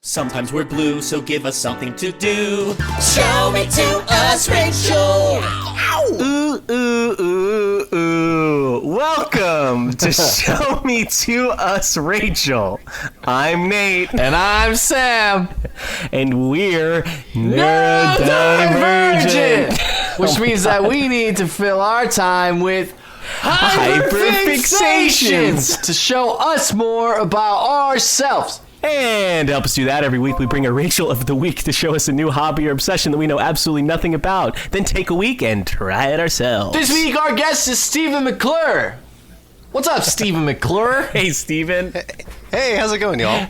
Sometimes we're blue, so give us something to do. Show it to us, Rachel! Ooh, ooh, ooh, ooh. Welcome to Show Me To Us, Rachel. I'm Nate. And I'm Sam. And we're neurodivergent. Which means that we need to fill our time with hyperfixations to show us more about ourselves. And to help us do that, every week we bring a Rachel of the Week to show us a new hobby or obsession that we know absolutely nothing about. Then take a week and try it ourselves. This week our guest is Stephen McClure. What's up, Stephen McClure? Hey, Stephen. Hey, how's it going, y'all?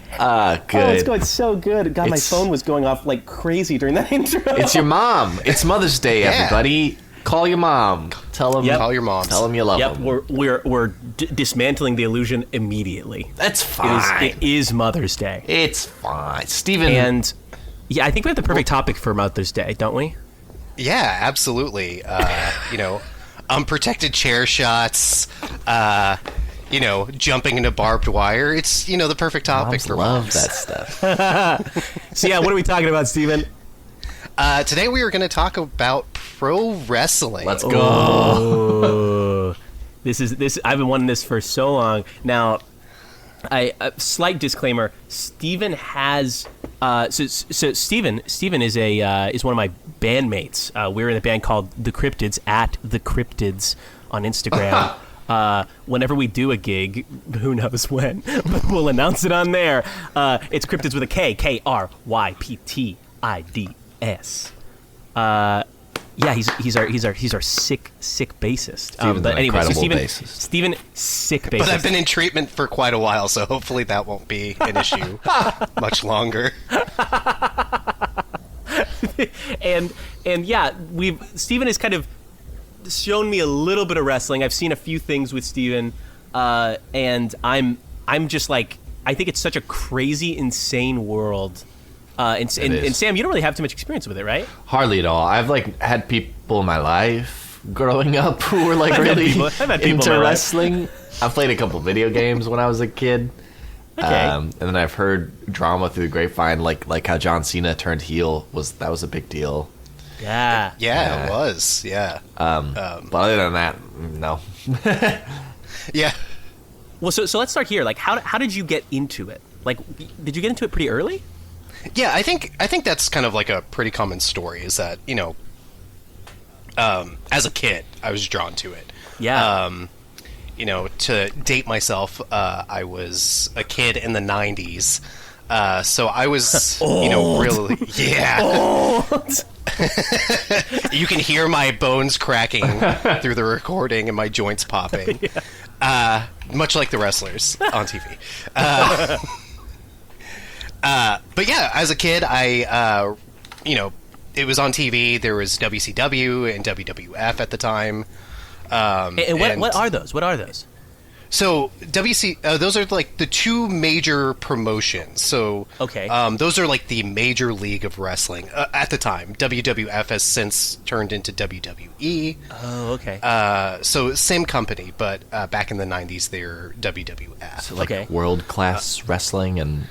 Good. Oh, it's going so good. God, my phone was going off like crazy during that intro. It's your mom. It's Mother's Day, everybody. Call your mom. Tell them. Call your moms. Tell them you love them. We're dismantling the illusion immediately. That's fine. It is Mother's Day. It's fine, Stephen. And yeah, I think we have the perfect topic for Mother's Day, don't we? Yeah, absolutely. Unprotected chair shots. Jumping into barbed wire. It's the perfect topic Moms for love moms. that stuff. So yeah, what are we talking about, Stephen? Today we are going to talk about pro wrestling. Let's go. Oh, this. I've been wanting this for so long. Now, slight disclaimer: Stephen has. So Stephen is is one of my bandmates. We're in a band called The Cryptids at The Cryptids on Instagram. Whenever we do a gig, who knows when, but we'll announce it on there. It's Cryptids with a K, Kryptids. Yeah, he's our sick bassist. Steven's But an anyway, so incredible Stephen, sick bassist. But I've been in treatment for quite a while, so hopefully that won't be an issue much longer. and yeah, Stephen has kind of shown me a little bit of wrestling. I've seen a few things with Stephen, and I'm just like, I think it's such a crazy, insane world. And Sam, you don't really have too much experience with it, right? Hardly at all. I've had people in my life growing up who were really into wrestling. I've played a couple video games when I was a kid. Okay. And then I've heard drama through the grapevine, like how John Cena turned heel. That was a big deal. Yeah. Yeah, it was. Yeah. But other than that, no. Yeah. Well, so let's start here. Like, how did you get into it? Like, did you get into it pretty early? Yeah, I think that's kind of like a pretty common story. Is that as a kid, I was drawn to it. Yeah. To date myself, I was a kid in the '90s, so I was really Old. You can hear my bones cracking through the recording and my joints popping, much like the wrestlers on TV. But yeah, as a kid, I, it was on TV. There was WCW and WWF at the time. What are those? What are those? So those are like the two major promotions. So okay, those are like the major league of wrestling at the time. WWF has since turned into WWE. Oh, okay. So same company, but back in the '90s, they're WWF. So world class wrestling and.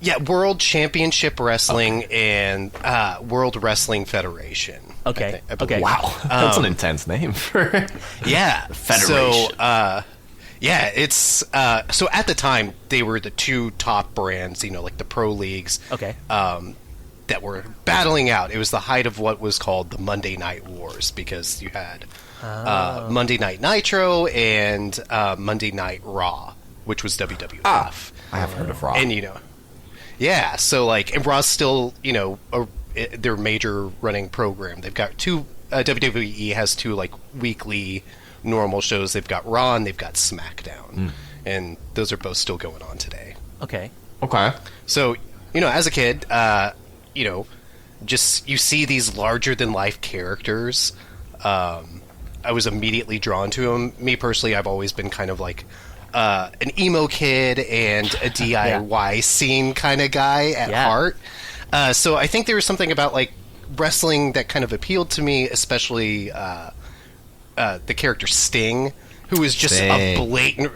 Yeah, World Championship Wrestling and World Wrestling Federation. Okay. Okay. Wow, that's an intense name for So, federation. it's so at the time they were the two top brands, like the pro leagues. Okay. That were battling out. It was the height of what was called the Monday Night Wars because you had Monday Night Nitro and Monday Night Raw, which was WWF. I have heard of Raw. And yeah, so and Raw's still, their major running program. They've got two, WWE has two weekly normal shows. They've got Raw and they've got SmackDown. And those are both still going on today. Okay. So, as a kid, just you see these larger than life characters. I was immediately drawn to them. Me personally, I've always been kind of an emo kid and a DIY scene kind of guy at heart. So I think there was something about wrestling that kind of appealed to me, especially the character Sting, who is just a blatant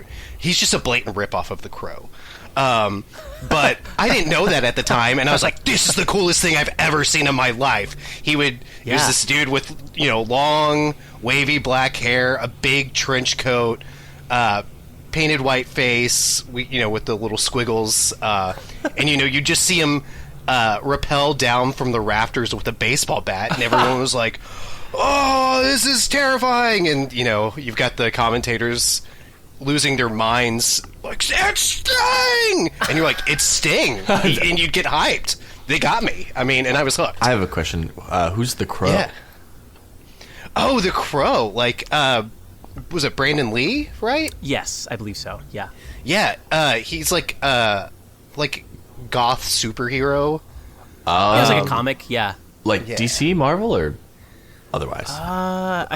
ripoff of the Crow. But I didn't know that at the time, and I was like, this is the coolest thing I've ever seen in my life. He was this dude with, long, wavy black hair, a big trench coat, painted white face, with the little squiggles, and you just see him rappel down from the rafters with a baseball bat, and everyone was like, oh, this is terrifying, and you've got the commentators losing their minds, like, it's Sting! And you're like, it's Sting! And you'd get hyped. They got me. I mean, and I was hooked. I have a question. Who's the Crow? Yeah. Oh, the Crow. Like, was it Brandon Lee, right? Yes, I believe so. Yeah. Yeah. He's like goth superhero. It was like a comic, yeah. Like DC, Marvel, or otherwise? I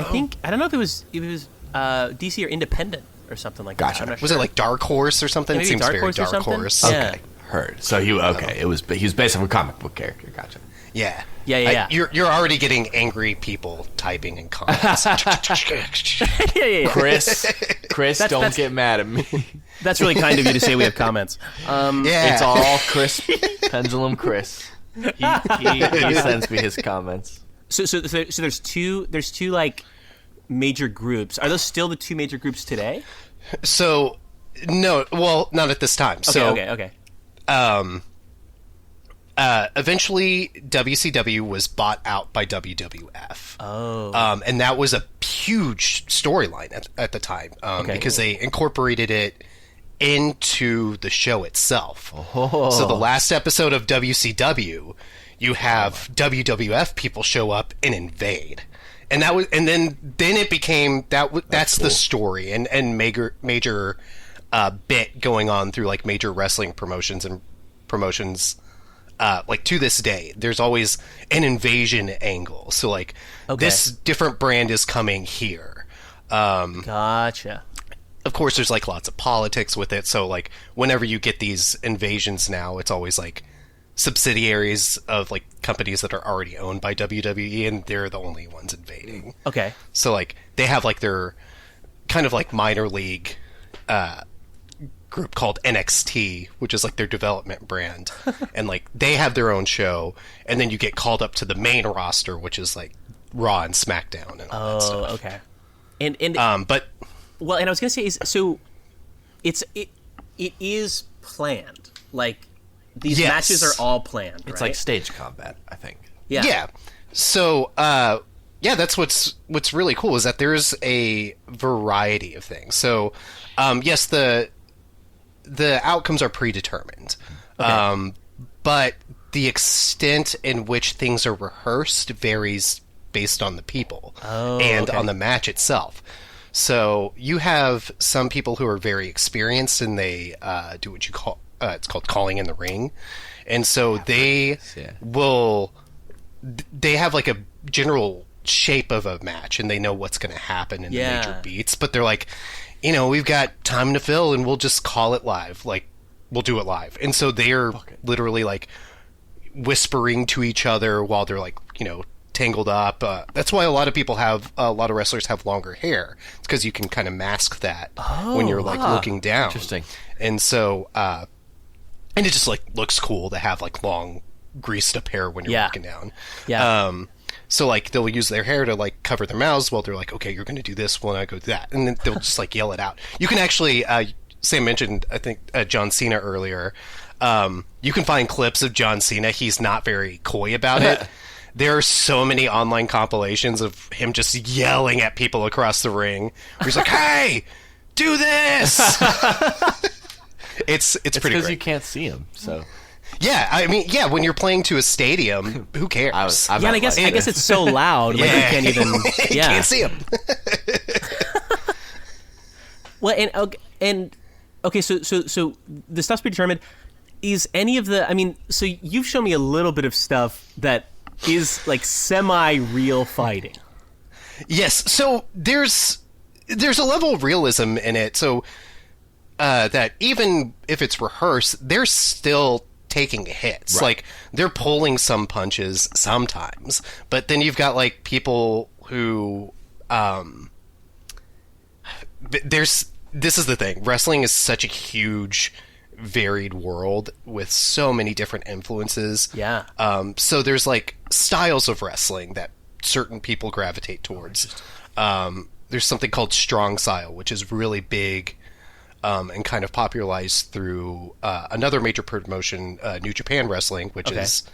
don't know if it was DC or independent or something like that. I'm not Was sure. it like Dark Horse or something? Maybe It seems Dark very Horse or Dark something? Horse. Yeah. Okay, heard. So he was based off a comic book character. Gotcha. Yeah. Yeah. You're already getting angry people typing in comments. yeah. Chris, don't get mad at me. That's really kind of you to say we have comments. Yeah. It's all Chris, Pendulum Chris. He sends me his comments. So there's two like major groups. Are those still the two major groups today? So, no, well, not at this time. Okay. Eventually, WCW was bought out by WWF. Oh. And that was a huge storyline at the time because they incorporated it into the show itself. Oh. So the last episode of WCW, you have WWF people show up and invade. And then it became that's the story and major bit going on through like major wrestling promotions like to this day. There's always an invasion angle. So like this different brand is coming here. Gotcha. Of course, there's like lots of politics with it. So like whenever you get these invasions now, it's always like subsidiaries of like companies that are already owned by WWE, and they're the only ones invading. Okay. So like they have like their kind of like minor league group called NXT, which is like their development brand, and like they have their own show, and then you get called up to the main roster, which is like Raw and SmackDown and all that stuff. Okay. And but well, and I was gonna say it is planned. Like these matches are all planned. It's right? like stage combat, I think. Yeah. So that's what's really cool is that there's a variety of things. So yes, the outcomes are predetermined. Okay. But the extent in which things are rehearsed varies based on the people and on the match itself. So you have some people who are very experienced and they do what you call it's called calling in the ring, and so they have like a general shape of a match and they know what's going to happen in the major beats, but they're like, we've got time to fill and we'll just call it live, like we'll do it live. And so they're literally like whispering to each other while they're like tangled up. That's why a lot of wrestlers have longer hair. It's because you can kind of mask that when you're like looking down. Interesting. And so and it just like looks cool to have like long greased up hair when you're looking down. So like they'll use their hair to like cover their mouths while they're like, okay, you're going to do this when I go do that, and then they'll just like yell it out. You can actually Sam mentioned I think John Cena earlier. You can find clips of John Cena. He's not very coy about it. There are so many online compilations of him just yelling at people across the ring. Where he's like, "Hey, do this!" It's pretty great because you can't see him. So yeah, I mean, when you're playing to a stadium, who cares? I guess it's so loud, like you can't even. You can't see him. Well, and okay, so the stuff's predetermined. Is any of the? I mean, so you've shown me a little bit of stuff that is like semi-real fighting. Yes, so there's a level of realism in it, so that even if it's rehearsed, they're still taking hits. Right. Like they're pulling some punches sometimes, but then you've got like people who this is the thing. Wrestling is such a huge varied world with so many different influences. Yeah. So there's like styles of wrestling that certain people gravitate towards. There's something called strong style, which is really big and kind of popularized through another major promotion, New Japan Wrestling, which is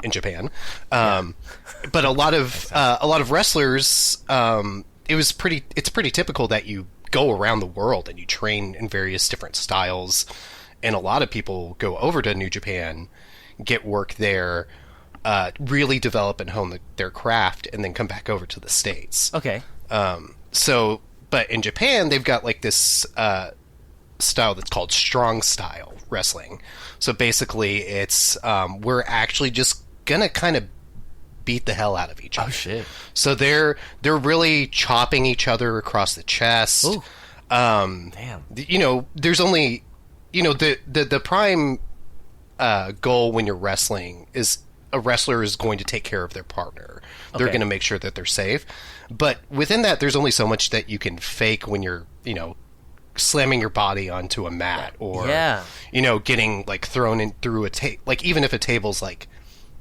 in Japan. But a lot of wrestlers, it's pretty typical that you go around the world and you train in various different styles. And a lot of people go over to New Japan, get work there, really develop and hone their craft, and then come back over to the States. Okay. But in Japan, they've got like this style that's called strong style wrestling. So basically, it's we're actually just gonna kind of beat the hell out of each other. Oh shit! So they're really chopping each other across the chest. Ooh. Damn. There's only, the prime goal when you're wrestling is a wrestler is going to take care of their partner. They're going to make sure that they're safe. But within that, there's only so much that you can fake when you're, slamming your body onto a mat or, getting like thrown in through a table. Like even if a table's like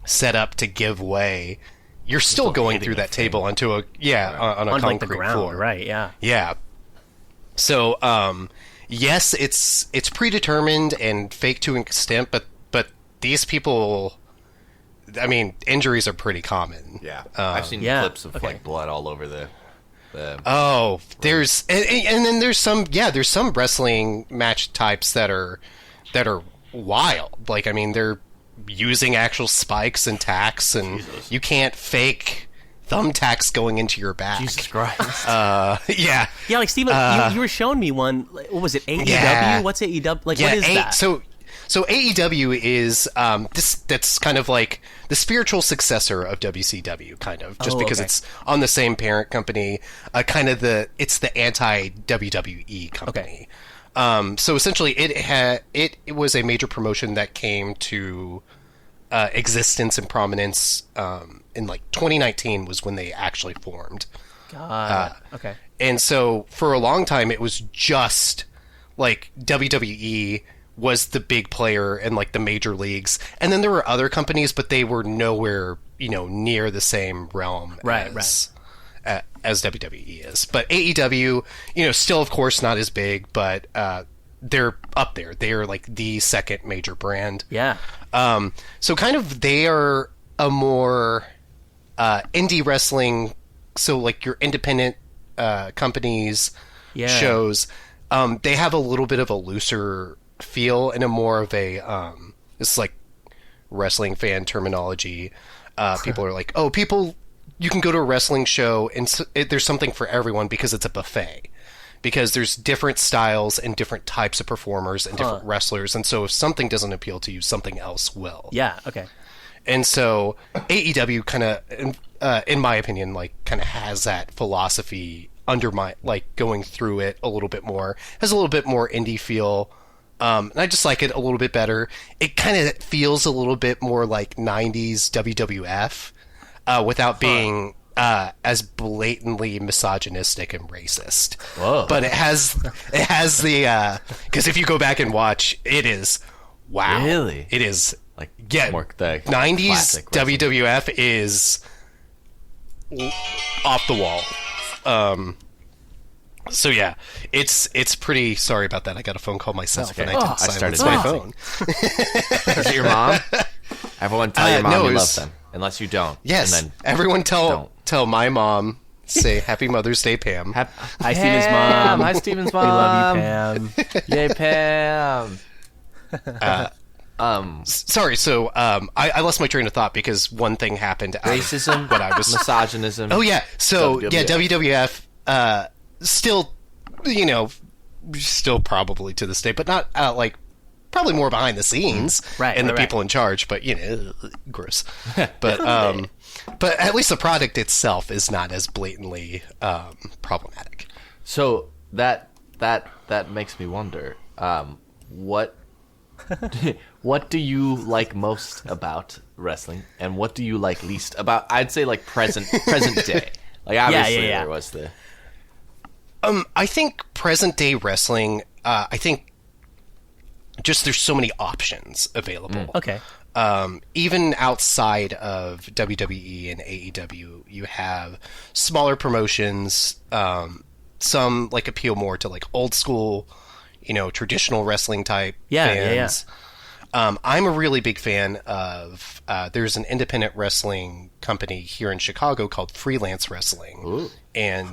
set up to give way, you're still going through that table onto a on a concrete like the ground, floor. Right? Yeah. Yeah. So yes, it's predetermined and fake to an extent, but these people, I mean, injuries are pretty common. Yeah, I've seen clips of like blood all over the. There's and then there's some wrestling match types that are wild. Like I mean, they're using actual spikes and tacks, and you can't fake thumbtacks going into your back. Jesus Christ. Yeah. Yeah, like Stephen, you were showing me one. What was it? AEW? Yeah. What's AEW? Like, what is that? So AEW is that's kind of like the spiritual successor of WCW, kind of, just because it's on the same parent company. It's the anti WWE company. So essentially, it was a major promotion that came to existence and prominence in like 2019 was when they actually formed. God. Okay. And so for a long time, it was just like WWE was the big player in like the major leagues, and then there were other companies, but they were nowhere near the same realm as WWE is. But AEW, still of course not as big, but they're up there. They are like the second major brand. Yeah. So kind of they are a more indie wrestling. So like your independent companies, shows, they have a little bit of a looser feel and a more of a this is like wrestling fan terminology. People are like, you can go to a wrestling show and there's something for everyone because it's a buffet. Because there's different styles and different types of performers and different wrestlers, and so if something doesn't appeal to you, something else will. Yeah. Okay. And so AEW kind of, in my opinion, like kind of has that philosophy going through it a little bit more, has a little bit more indie feel. And I just like it a little bit better. It kind of feels a little bit more like 90s WWF without being as blatantly misogynistic and racist. Whoa. But it has the because if you go back and watch, it is wow. Really? It is Like more the 90s WWF is off the wall. So yeah, it's pretty. Sorry about that. I got a phone call myself, and I didn't silence my phone. Is it your mom? Everyone tell your mom you love them, unless you don't. Yes, and then everyone tell my mom. Say Happy Mother's Day, Pam. Hi, Steven's mom. Hi, Steven's mom. We love you, Pam. Yay, Pam. Sorry. So I lost my train of thought because one thing happened. Racism. What I was misogynism. Oh yeah. So WWF. WWF. Still, still probably to this day, but not like probably more behind the scenes and the people in charge. But gross. But but at least the product itself is not as blatantly problematic. So that makes me wonder, what do you like most about wrestling, and what do you like least about? I'd say like present day. Like obviously there was the. I think present day wrestling. I think just there's so many options available. Okay. Even outside of WWE and AEW, you have smaller promotions. Some like appeal more to like old school, traditional wrestling type fans. I'm a really big fan of. There's an independent wrestling company here in Chicago called Freelance Wrestling. Ooh. And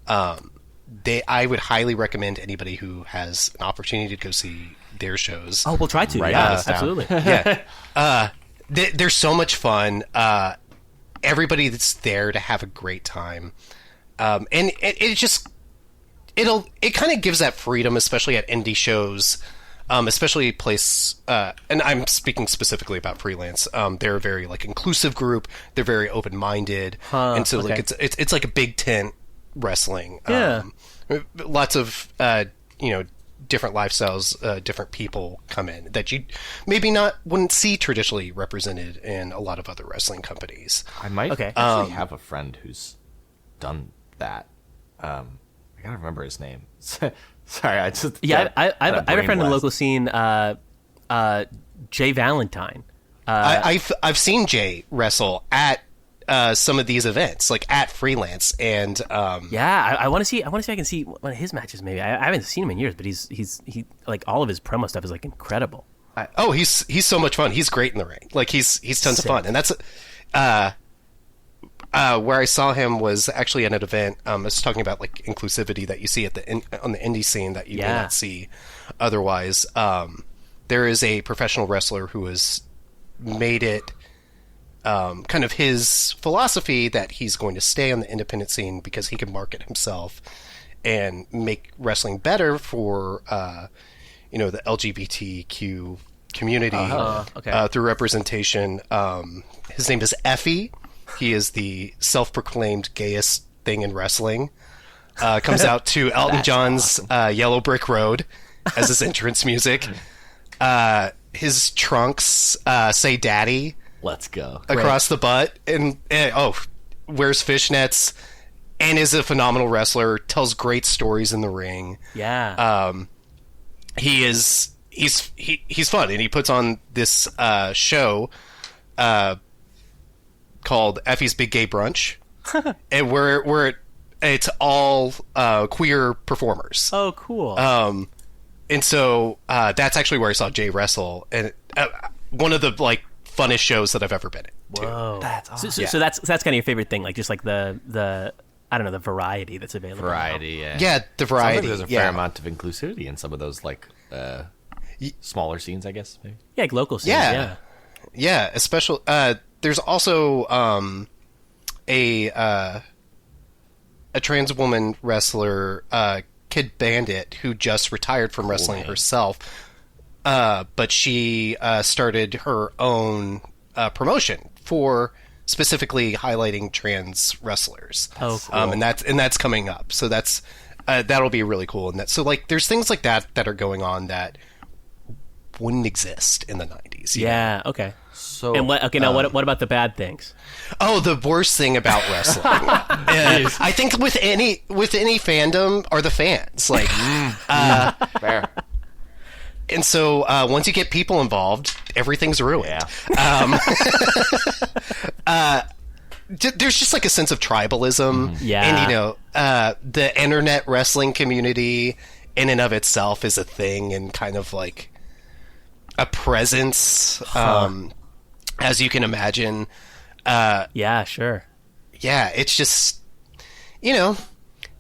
I would highly recommend anybody who has an opportunity to go see their shows. Oh, we'll try to. Right, Yeah, absolutely. Yeah. They're so much fun. Everybody that's there to have a great time. And it kind of gives that freedom, especially at indie shows, especially and I'm speaking specifically about Freelance. They're a very like inclusive group. They're very open-minded. And so like it's like a big tent wrestling. Yeah. Lots of, different lifestyles, different people come in that you maybe wouldn't see traditionally represented in a lot of other wrestling companies. I might actually have a friend who's done that. I gotta remember his name. Sorry, I just I have a friend in the local scene, Jay Valentine. I've seen Jay wrestle at some of these events, like at Freelance, and I want to see. I want to see if I can see one of his matches. Maybe I haven't seen him in years, but he like all of his promo stuff is like incredible. He's so much fun. He's great in the ring. Like he's tons of fun, and that's where I saw him was actually at an event. I was talking about like inclusivity that you see on the indie scene that you may not see otherwise. There is a professional wrestler who has made it kind of his philosophy that he's going to stay on the independent scene because he can market himself and make wrestling better for the LGBTQ community through representation. His name is Effie. He is the self-proclaimed gayest thing in wrestling. Comes out to Elton John's Yellow Brick Road as his entrance music. His trunks say "Daddy." Let's go. Across the butt, and wears fishnets, and is a phenomenal wrestler. Tells great stories in the ring. Yeah. He's fun, and he puts on this show called Effie's Big Gay Brunch, and where it's all queer performers. Oh, cool. And so that's actually where I saw Jay wrestle, and one of the like funnest shows that I've ever been in. Whoa, that's awesome. So that's kind of your favorite thing, like just like the I don't know, the variety that's available. Variety, yeah. Yeah, the variety. There's a fair amount of inclusivity in some of those like smaller scenes, I guess. Maybe. Yeah, like local scenes. Yeah. Especially there's also a trans woman wrestler, Kid Bandit, who just retired from wrestling herself. But she started her own promotion for specifically highlighting trans wrestlers. Oh, cool. And that's coming up. So that'll be really cool. And so like there's things like that are going on that wouldn't exist in the 90s. Yeah. Okay. So and what about the bad things? Oh, the worst thing about wrestling, I think with any fandom are the fans. Like, fair. And so once you get people involved, everything's ruined. Yeah. There's just like a sense of tribalism. Yeah. And, the internet wrestling community in and of itself is a thing and kind of like a presence, as you can imagine. Yeah, sure. Yeah, it's just, and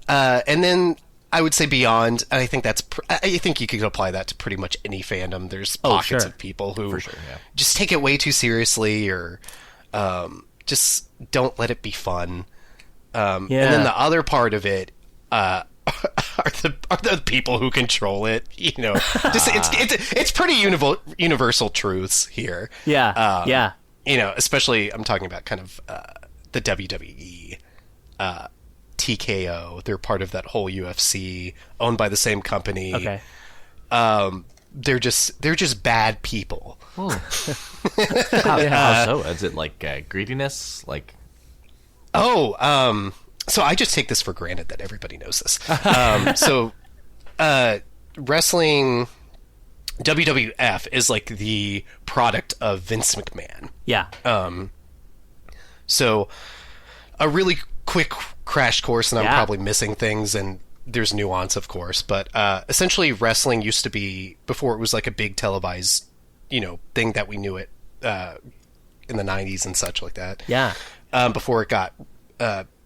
then I would say beyond, and I think I think you could apply that to pretty much any fandom. There's pockets of people who just take it way too seriously or just don't let it be fun. And then the other part of it are the people who control it. Just it's pretty universal truths here. Yeah. Especially I'm talking about kind of the WWE. TKO, they're part of that whole UFC, owned by the same company. Okay. They're just bad people. How so? Is it like greediness? Like, so I just take this for granted that everybody knows this. So, wrestling WWF is like the product of Vince McMahon. Yeah. So a really quick crash course, and I'm Yeah. probably missing things, and there's nuance, of course, but essentially wrestling used to be, before it was like a big televised, thing that we knew it in the 90s and such like that. Yeah. Before it got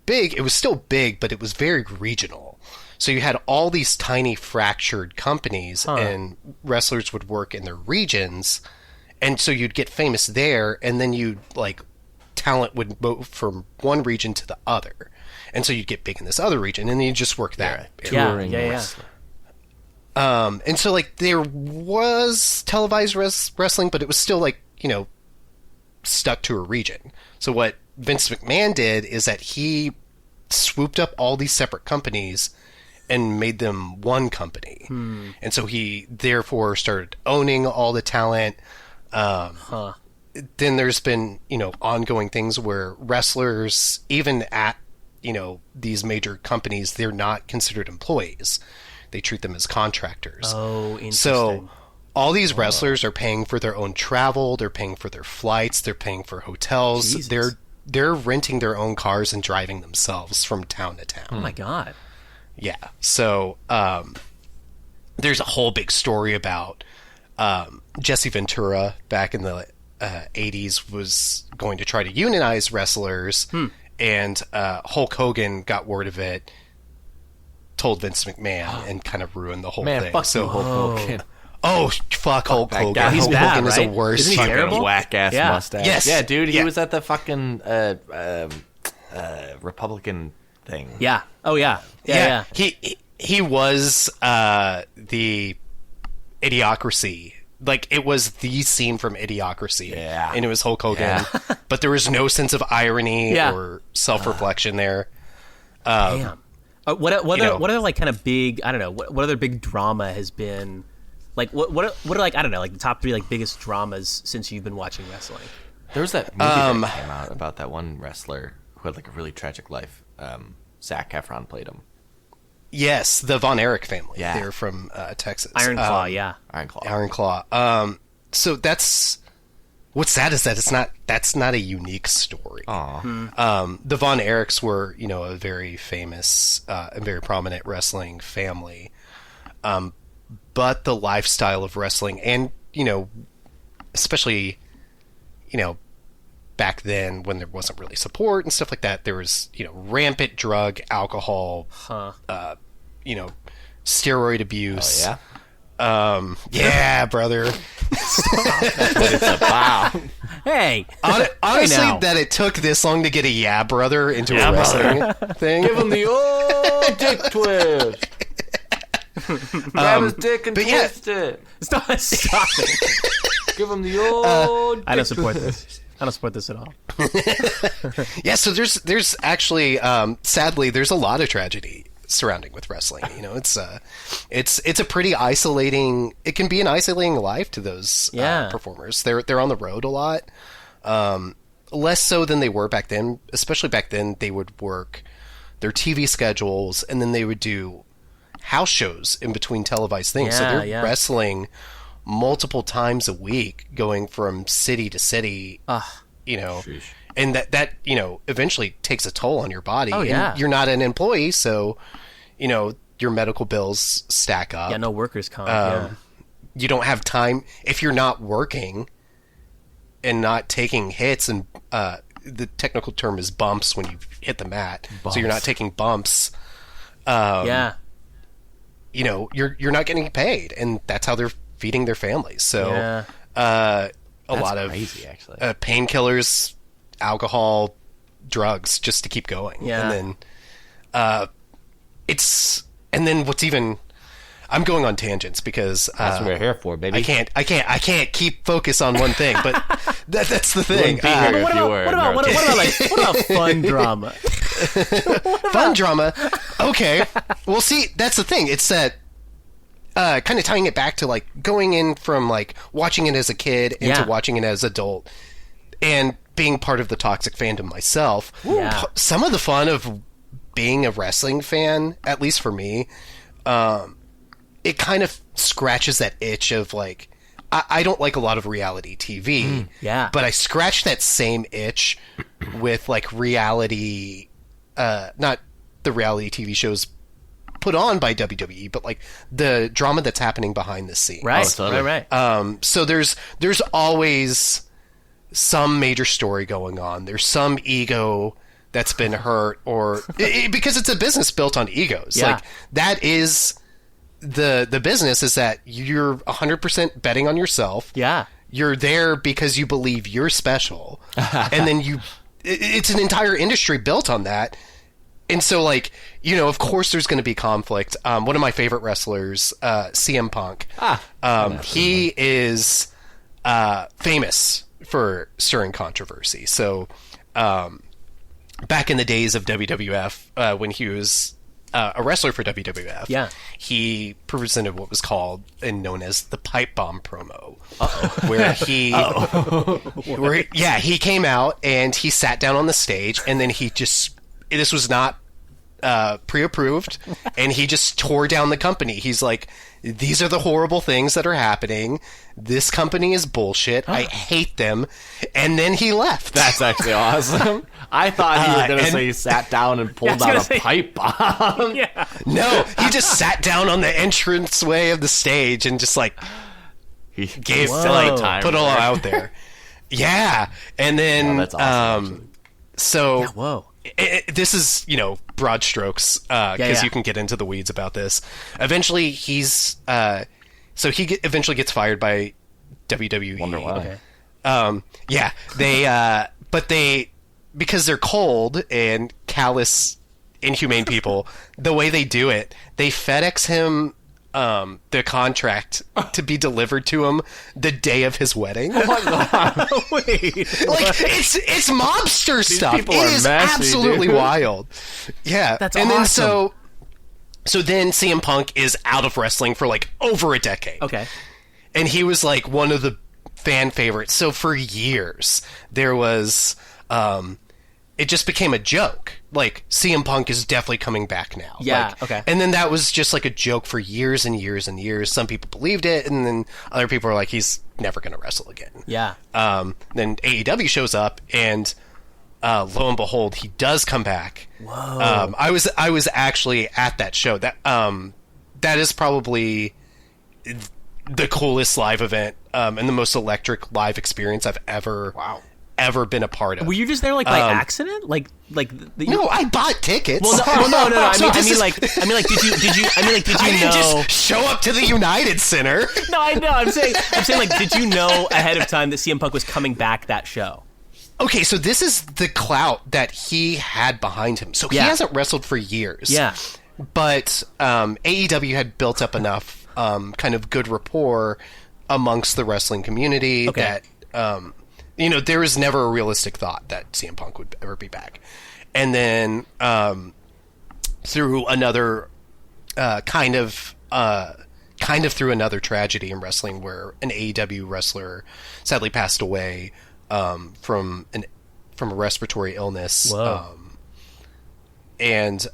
big, it was still big, but it was very regional. So you had all these tiny fractured companies, and wrestlers would work in their regions, and so you'd get famous there, and then you'd talent would move from one region to the other, and so you'd get big in this other region, and then you just work there. Touring Yeah. wrestler. And so there was televised wrestling, but it was still stuck to a region. So what Vince McMahon did is that he swooped up all these separate companies and made them one company. And so he therefore started owning all the talent. Then there's been, ongoing things where wrestlers, even at, these major companies, they're not considered employees. They treat them as contractors. Oh, interesting. So all these wrestlers are paying for their own travel, they're paying for their flights, they're paying for hotels. Jesus. They're renting their own cars and driving themselves from town to town. Oh my God. Yeah. So there's a whole big story about Jesse Ventura back in the 80s was going to try to unionize wrestlers, and Hulk Hogan got word of it, told Vince McMahon, and kind of ruined the whole thing. Fuck So Hulk Hogan. Oh, fuck Hulk that Hogan. guy. He's Hulk bad, Hogan is right? the worst. Isn't he fucking- terrible? Whack ass Yeah. mustache. Yes. Yeah, dude. He Yeah. was at the fucking Republican thing. Yeah. Oh yeah. Yeah. He was the Idiocracy. It was the scene from Idiocracy. Yeah. And it was Hulk Hogan. Yeah. But there was no sense of irony Yeah. or self-reflection there. Damn. What other kind of big, I don't know, what other big drama has been, what are I don't know, the top 3 biggest dramas since you've been watching wrestling? There was that movie that came out about that one wrestler who had a really tragic life. Zac Efron played him. Yes, the Von Erich family. Yeah. They're from Texas. Iron Claw, yeah. Iron Claw. Iron Claw. So what's sad is that that's not a unique story. Aw. The Von Erichs were, a very famous and very prominent wrestling family. But the lifestyle of wrestling and, especially, back then when there wasn't really support and stuff like that, there was, rampant drug, alcohol, steroid abuse. Oh, yeah? Yeah, brother. Wow. Hey! Honestly, now. that it took this long to get a yeah, brother into a wrestling thing. Give him the old dick twist. Grab his dick and but yeah. twist it. Stop it. Give him the old I don't support this. I don't support this at all. Yeah, so there's actually, sadly, there's a lot of tragedy surrounding with wrestling. It's a pretty isolating. It can be an isolating life to those performers. They're on the road a lot, less so than they were back then. Especially back then, they would work their TV schedules, and then they would do house shows in between televised things. So they're wrestling multiple times a week, going from city to city. Sheesh. And that eventually takes a toll on your body. Oh, yeah. And you're not an employee, so your medical bills stack up. Yeah, no workers' comp. You don't have time if you're not working and not taking hits, and the technical term is bumps when you hit the mat. So you're not taking bumps. Yeah. You're not getting paid, and that's how they're feeding their families. So a lot of crazy, actually. Painkillers, alcohol, drugs, just to keep going. Yeah. And then and then what's even, I'm going on tangents because That's what we're here for, baby. I can't keep focus on one thing, but that's the thing. Be here if What you were. about fun drama? Fun drama. Okay. Well, see, that's the thing. It's that kind of tying it back to going in from watching it as a kid into watching it as adult, and being part of the toxic fandom myself. Yeah. Some of the fun of being a wrestling fan, at least for me, it kind of scratches that itch of like, I don't like a lot of reality TV. Yeah. But I scratch that same itch with like reality, not the reality TV shows put on by WWE, but like the drama that's happening behind the scenes. Right. totally. Right. So there's always some major story going on. There's some ego that's been hurt, or because it's a business built on egos. Yeah. Like that is the business, is that you're 100% betting on yourself. Yeah. You're there because you believe you're special, and then it's an entire industry built on that. And so, like, you know, of course there's going to be conflict. One of my favorite wrestlers, CM Punk, he is famous for stirring controversy. So, back in the days of WWF, when he was a wrestler for WWF, Yeah. he presented what was called and known as the pipe bomb promo, where he came out and he sat down on the stage, and then this was not pre-approved, and he just tore down the company. He's like, these are the horrible things that are happening. This company is bullshit. I hate them. And then he left. That's actually awesome. I thought you were going to and- say he sat down and pulled I out was a gonna say- pipe bomb. Yeah. No, he just sat down on the entranceway of the stage and just like He gave Whoa. like time put all there. out there. Yeah. And then That's awesome, so Whoa. this is, you know, broad strokes, because yeah. you can get into the weeds about this. Eventually, he's eventually gets fired by WWE. Wonder why. Okay. Yeah, they because they're cold and callous, inhumane people. The way they do it, they FedEx him the contract to be delivered to him the day of his wedding. Wait. Like it's mobster stuff. It people are is messy, absolutely dude. wild. Yeah, That's and then awesome. so then CM Punk is out of wrestling for like over a decade. Okay. And he was like one of the fan favorites. So for years there was it just became a joke. Like, CM Punk is definitely coming back now. Yeah, Like, okay. And then that was just like a joke for years and years and years. Some people believed it, and then other people were like, he's never going to wrestle again. Yeah. Then AEW shows up, and lo and behold, he does come back. Whoa. I was actually at that show. That is probably the coolest live event and the most electric live experience I've ever been a part of. Were you just there like by accident? Like No, I bought tickets. Well, no. I So mean, this is- did you I didn't know? just show up to the United Center. No, I know. I'm saying, like, did you know ahead of time that CM Punk was coming back that show? Okay, so this is the clout that he had behind him. So he Yeah. hasn't wrestled for years. Yeah. But AEW had built up enough kind of good rapport amongst the wrestling community Okay. that there was never a realistic thought that CM Punk would ever be back. And then through another kind of through another tragedy in wrestling, where an AEW wrestler sadly passed away from a respiratory illness. Whoa. And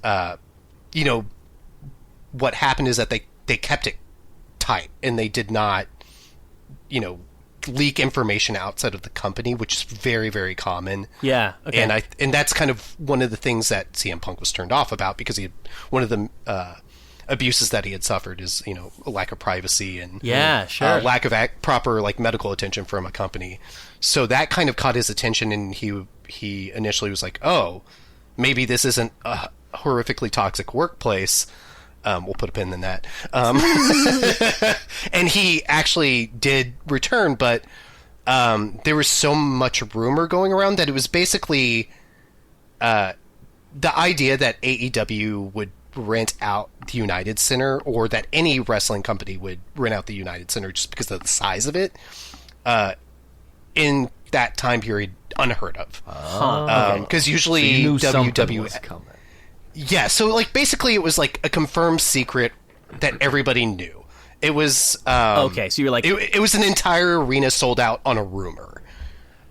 what happened is that they kept it tight, and they did not leak information outside of the company, which is very, very common. Yeah. Okay. And that's kind of one of the things that CM Punk was turned off about, because one of the abuses that he had suffered is a lack of privacy and Yeah, sure. lack of proper medical attention from a company. So that kind of caught his attention, and he initially was like, oh, maybe this isn't a horrifically toxic workplace. We'll put a pin in that. And he actually did return, but there was so much rumor going around that it was basically the idea that AEW would rent out the United Center, or that any wrestling company would rent out the United Center just because of the size of it. In that time period, unheard of. Because usually You knew something WWE was coming. Yeah, so basically it was like a confirmed secret that everybody knew. It was Okay, so you're like, it was an entire arena sold out on a rumor.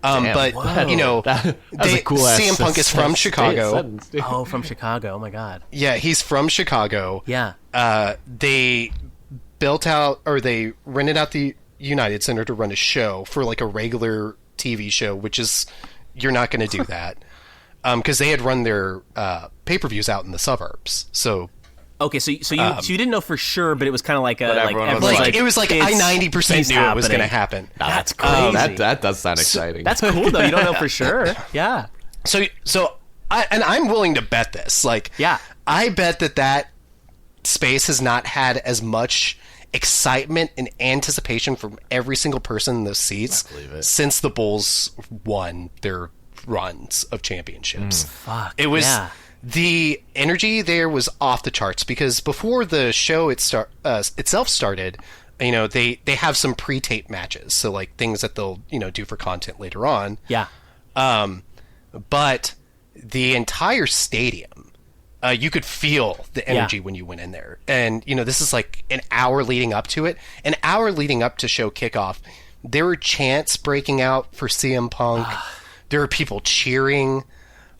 Damn, But whoa. That's a cool-ass CM Punk is from sentence, Chicago. dude. oh, from Chicago. Oh my God. Yeah, he's from Chicago. Yeah. They built out, or they rented out the United Center to run a show for like a regular TV show, which is, you're not going to do that. Because they had run their pay-per-views out in the suburbs. So okay, so you didn't know for sure, but it was kind of like everyone was everyone's like, it was like I 90% knew it was going to happen. That's crazy. That does sound exciting. That's cool though. You don't know for sure. Yeah. So I'm willing to bet this. Like, Yeah. I bet that space has not had as much excitement and anticipation from every single person in those seats since the Bulls won their runs of championships. Fuck. It was yeah. the energy there was off the charts, because before the show itself started, you know, they have some pre-tape matches, so like things that they'll, you know, do for content later on. Yeah. But the entire stadium, you could feel the energy when you went in there. And, you know, this is like an hour leading up to it. An hour leading up to show kickoff, there were chants breaking out for CM Punk. There were people cheering.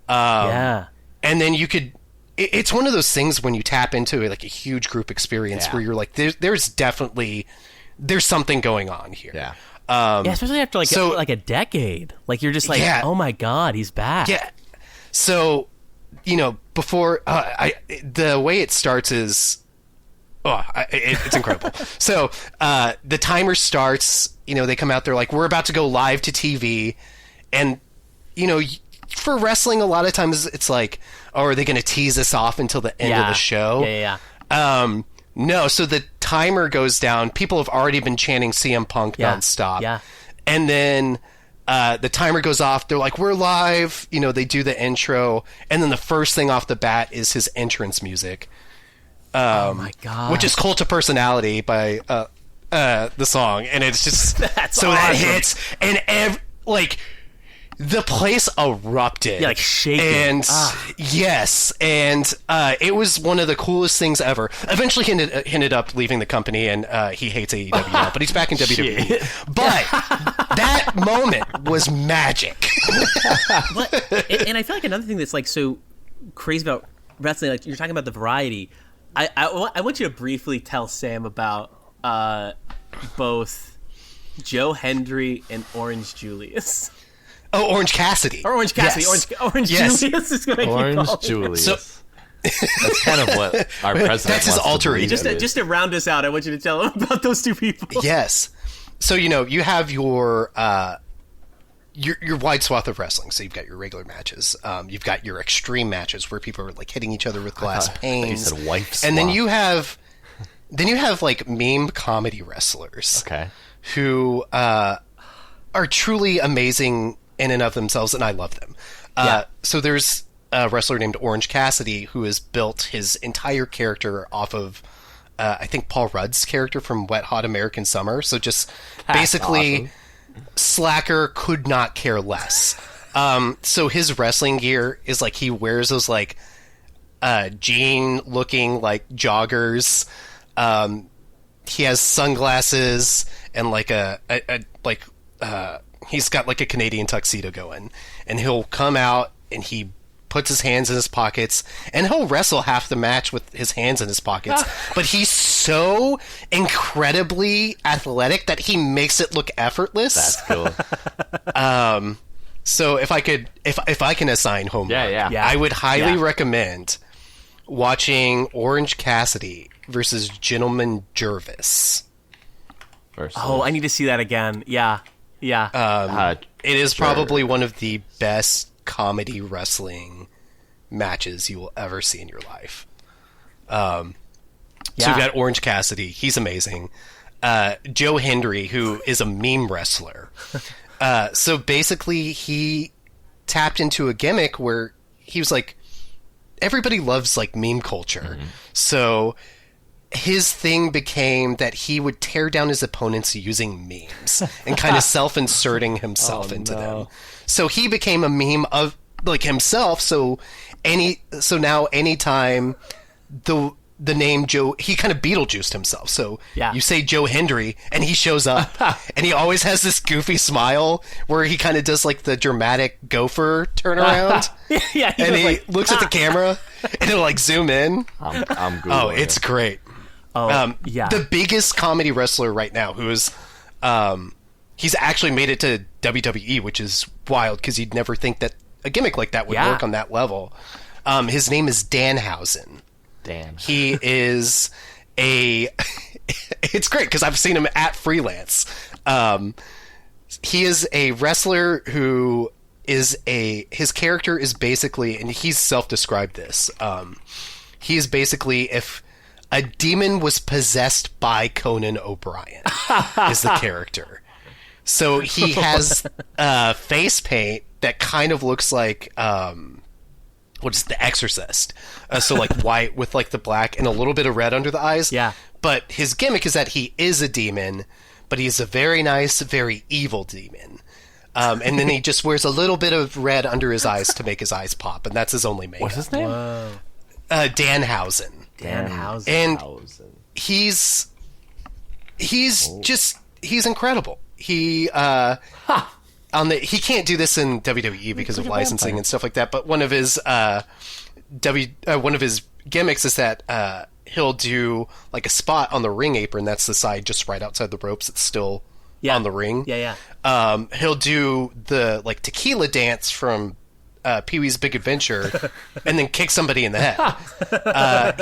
Yeah. And then you could... It's one of those things when you tap into like a huge group experience where you're like, there's definitely... There's something going on here. Yeah. Yeah, especially after like a decade. Like you're just like, oh my god, he's back. Yeah. So, you know, before the way it starts is, it's incredible. So the timer starts. You know, they come out there like, we're about to go live to TV, and you know, for wrestling, a lot of times it's like, oh, are they going to tease us off until the end of the show? Yeah. No, so the timer goes down. People have already been chanting CM Punk nonstop. Yeah. And then the timer goes off. They're like, we're live. You know, they do the intro. And then the first thing off the bat is his entrance music. Oh, my God. Which is Cult of Personality by the song. And it's just... That's so awesome. that hits. And, the place erupted. Yeah, like shaking. And yes, and it was one of the coolest things ever. Eventually he ended up leaving the company, and he hates AEW now, but he's back in WWE. But that moment was magic. And I feel like another thing that's like so crazy about wrestling, like you're talking about the variety. I want you to briefly tell Sam about both Joe Hendry and Orange Julius. Oh, Orange Cassidy. Or Orange Cassidy. Yes. Orange Yes. Julius is going to Orange Julius. So- That's kind of what our president That's his wants to alter believe ego. it is. Just to round us out, I want you to tell him about those two people. Yes. So, you know, you have your wide swath of wrestling. So you've got your regular matches. You've got your extreme matches where people are like hitting each other with glass panes. You said wife And then swap. you have like meme comedy wrestlers. Okay. Who are truly amazing in and of themselves, and I love them. So there's a wrestler named Orange Cassidy who has built his entire character off of, I think, Paul Rudd's character from Wet Hot American Summer. So just basically, awesome. slacker, could not care less. So his wrestling gear is like he wears those like jean-looking like joggers. He has sunglasses and like he's got like a Canadian tuxedo going, and he'll come out and he puts his hands in his pockets, and he'll wrestle half the match with his hands in his pockets. But he's so incredibly athletic that he makes it look effortless. That's cool. So if I can assign homework, Yeah. I would highly recommend watching Orange Cassidy versus Gentleman Jervis. Oh, I need to see that again. Yeah. It is probably one of the best comedy wrestling matches you will ever see in your life. So you've got Orange Cassidy. He's amazing. Joe Hendry, who is a meme wrestler. So basically, he tapped into a gimmick where he was like, everybody loves like meme culture. Mm-hmm. So his thing became that he would tear down his opponents using memes and kind of self-inserting himself into them. So he became a meme of like himself. So now anytime the name Joe, he kind of Beetlejuiced himself. So you say Joe Hendry and he shows up and he always has this goofy smile where he kind of does like the dramatic gopher turnaround. And he looks at the camera and he'll like zoom in. I'm Googling Oh, it's great. Yeah. The biggest comedy wrestler right now, who is, he's actually made it to WWE, which is wild because you'd never think that a gimmick like that would work on that level. His name is Danhausen. Dan. He is a. It's great because I've seen him at Freelance. He is a wrestler who is his character is basically, and he's self-described this. He is basically if a demon was possessed by Conan O'Brien is the character. So he has face paint that kind of looks like what is The Exorcist? So like white with like the black and a little bit of red under the eyes. Yeah. But his gimmick is that he is a demon, but he's a very nice, very evil demon. And then he just wears a little bit of red under his eyes to make his eyes pop, and that's his only makeup. What's his name? Danhausen. Danhausen. And he's incredible. He he can't do this in WWE because of licensing and stuff like that. But one of his gimmicks is that he'll do like a spot on the ring apron. That's the side just right outside the ropes. It's still on the ring. Yeah. He'll do the like tequila dance from Pee-wee's Big Adventure, and then kick somebody in the head.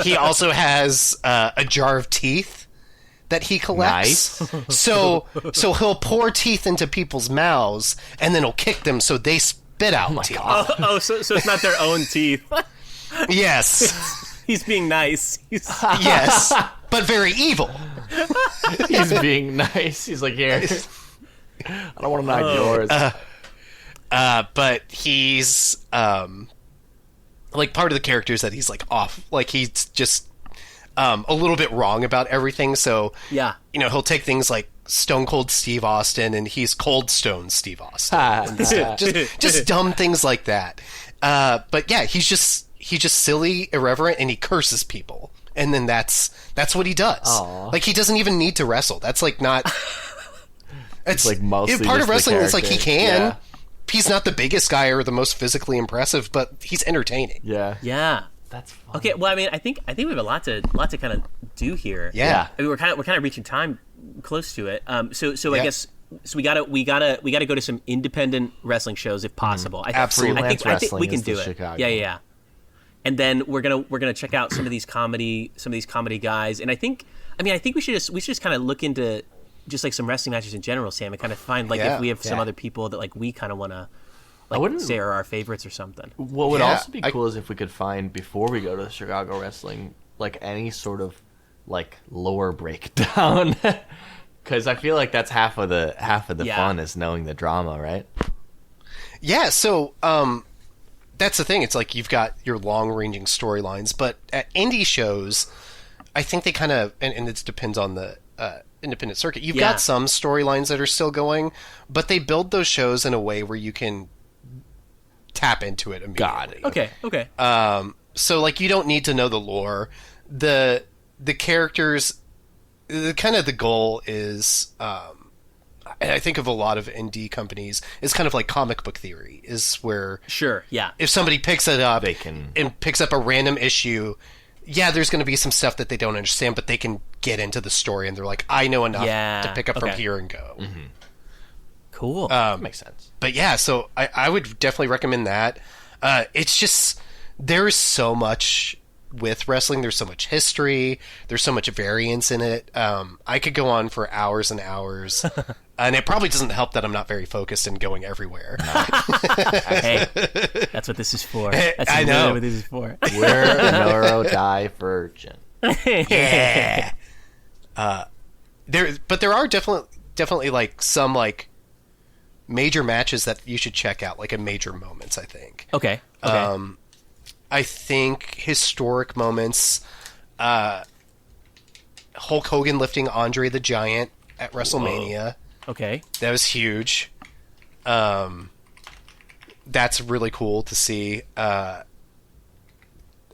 He also has a jar of teeth that he collects. Nice. So he'll pour teeth into people's mouths, and then he'll kick them so they spit out teeth. So it's not their own teeth. Yes. He's being nice. Yes. But very evil. He's being nice. He's like, here. I don't want to knock yours. But he's like part of the character is that he's like off, like he's just a little bit wrong about everything. So he'll take things like Stone Cold Steve Austin, and he's Cold Stone Steve Austin. just dumb things like that. But yeah, he's just silly, irreverent, and he curses people. And then that's what he does. Aww. Like he doesn't even need to wrestle. That's like not. It's like mostly part just of wrestling. the It's like he can. Yeah. He's not the biggest guy or the most physically impressive, but he's entertaining. Yeah. That's fun. Okay. Well, I mean, I think we have a lot to kind of do here. Yeah. I mean, we're kind of reaching time close to it. So I guess we gotta go to some independent wrestling shows if possible. Absolutely. I think Wrestling we can is the do it. Chicago. Yeah. And then we're gonna check out some of these comedy guys. And I think we should just kind of look into just like some wrestling matches in general, Sam, and kind of find like if we have some other people that like we kind of want to like say are our favorites or something. What would also be cool is if we could find, before we go to the Chicago wrestling, like any sort of like lore breakdown, because I feel like that's half of the fun is knowing the drama, right? Yeah. So that's the thing. It's like you've got your long-ranging storylines, but at indie shows, I think they kind of and it depends on the independent circuit. You've got some storylines that are still going, but they build those shows in a way where you can tap into it immediately. Okay. So like you don't need to know the lore. The characters, the goal is, and I think of a lot of indie companies, is kind of like comic book theory, is where if somebody picks it up and picks up a random issue, there's going to be some stuff that they don't understand, but they can get into the story and they're like, I know enough to pick up from here and go. Mm-hmm. Cool. Makes sense. But yeah, so I would definitely recommend that. It's just, there's so much with wrestling. There's so much history. There's so much variance in it. I could go on for hours and hours. And it probably doesn't help that I'm not very focused and going everywhere. Hey, that's what this is for. That's I know what this is for. We're neurodivergent. Yeah. There are definitely like some like major matches that you should check out, like in major moments, I think. Okay. I think historic moments, Hulk Hogan lifting Andre the Giant at WrestleMania. Okay. That was huge. That's really cool to see. One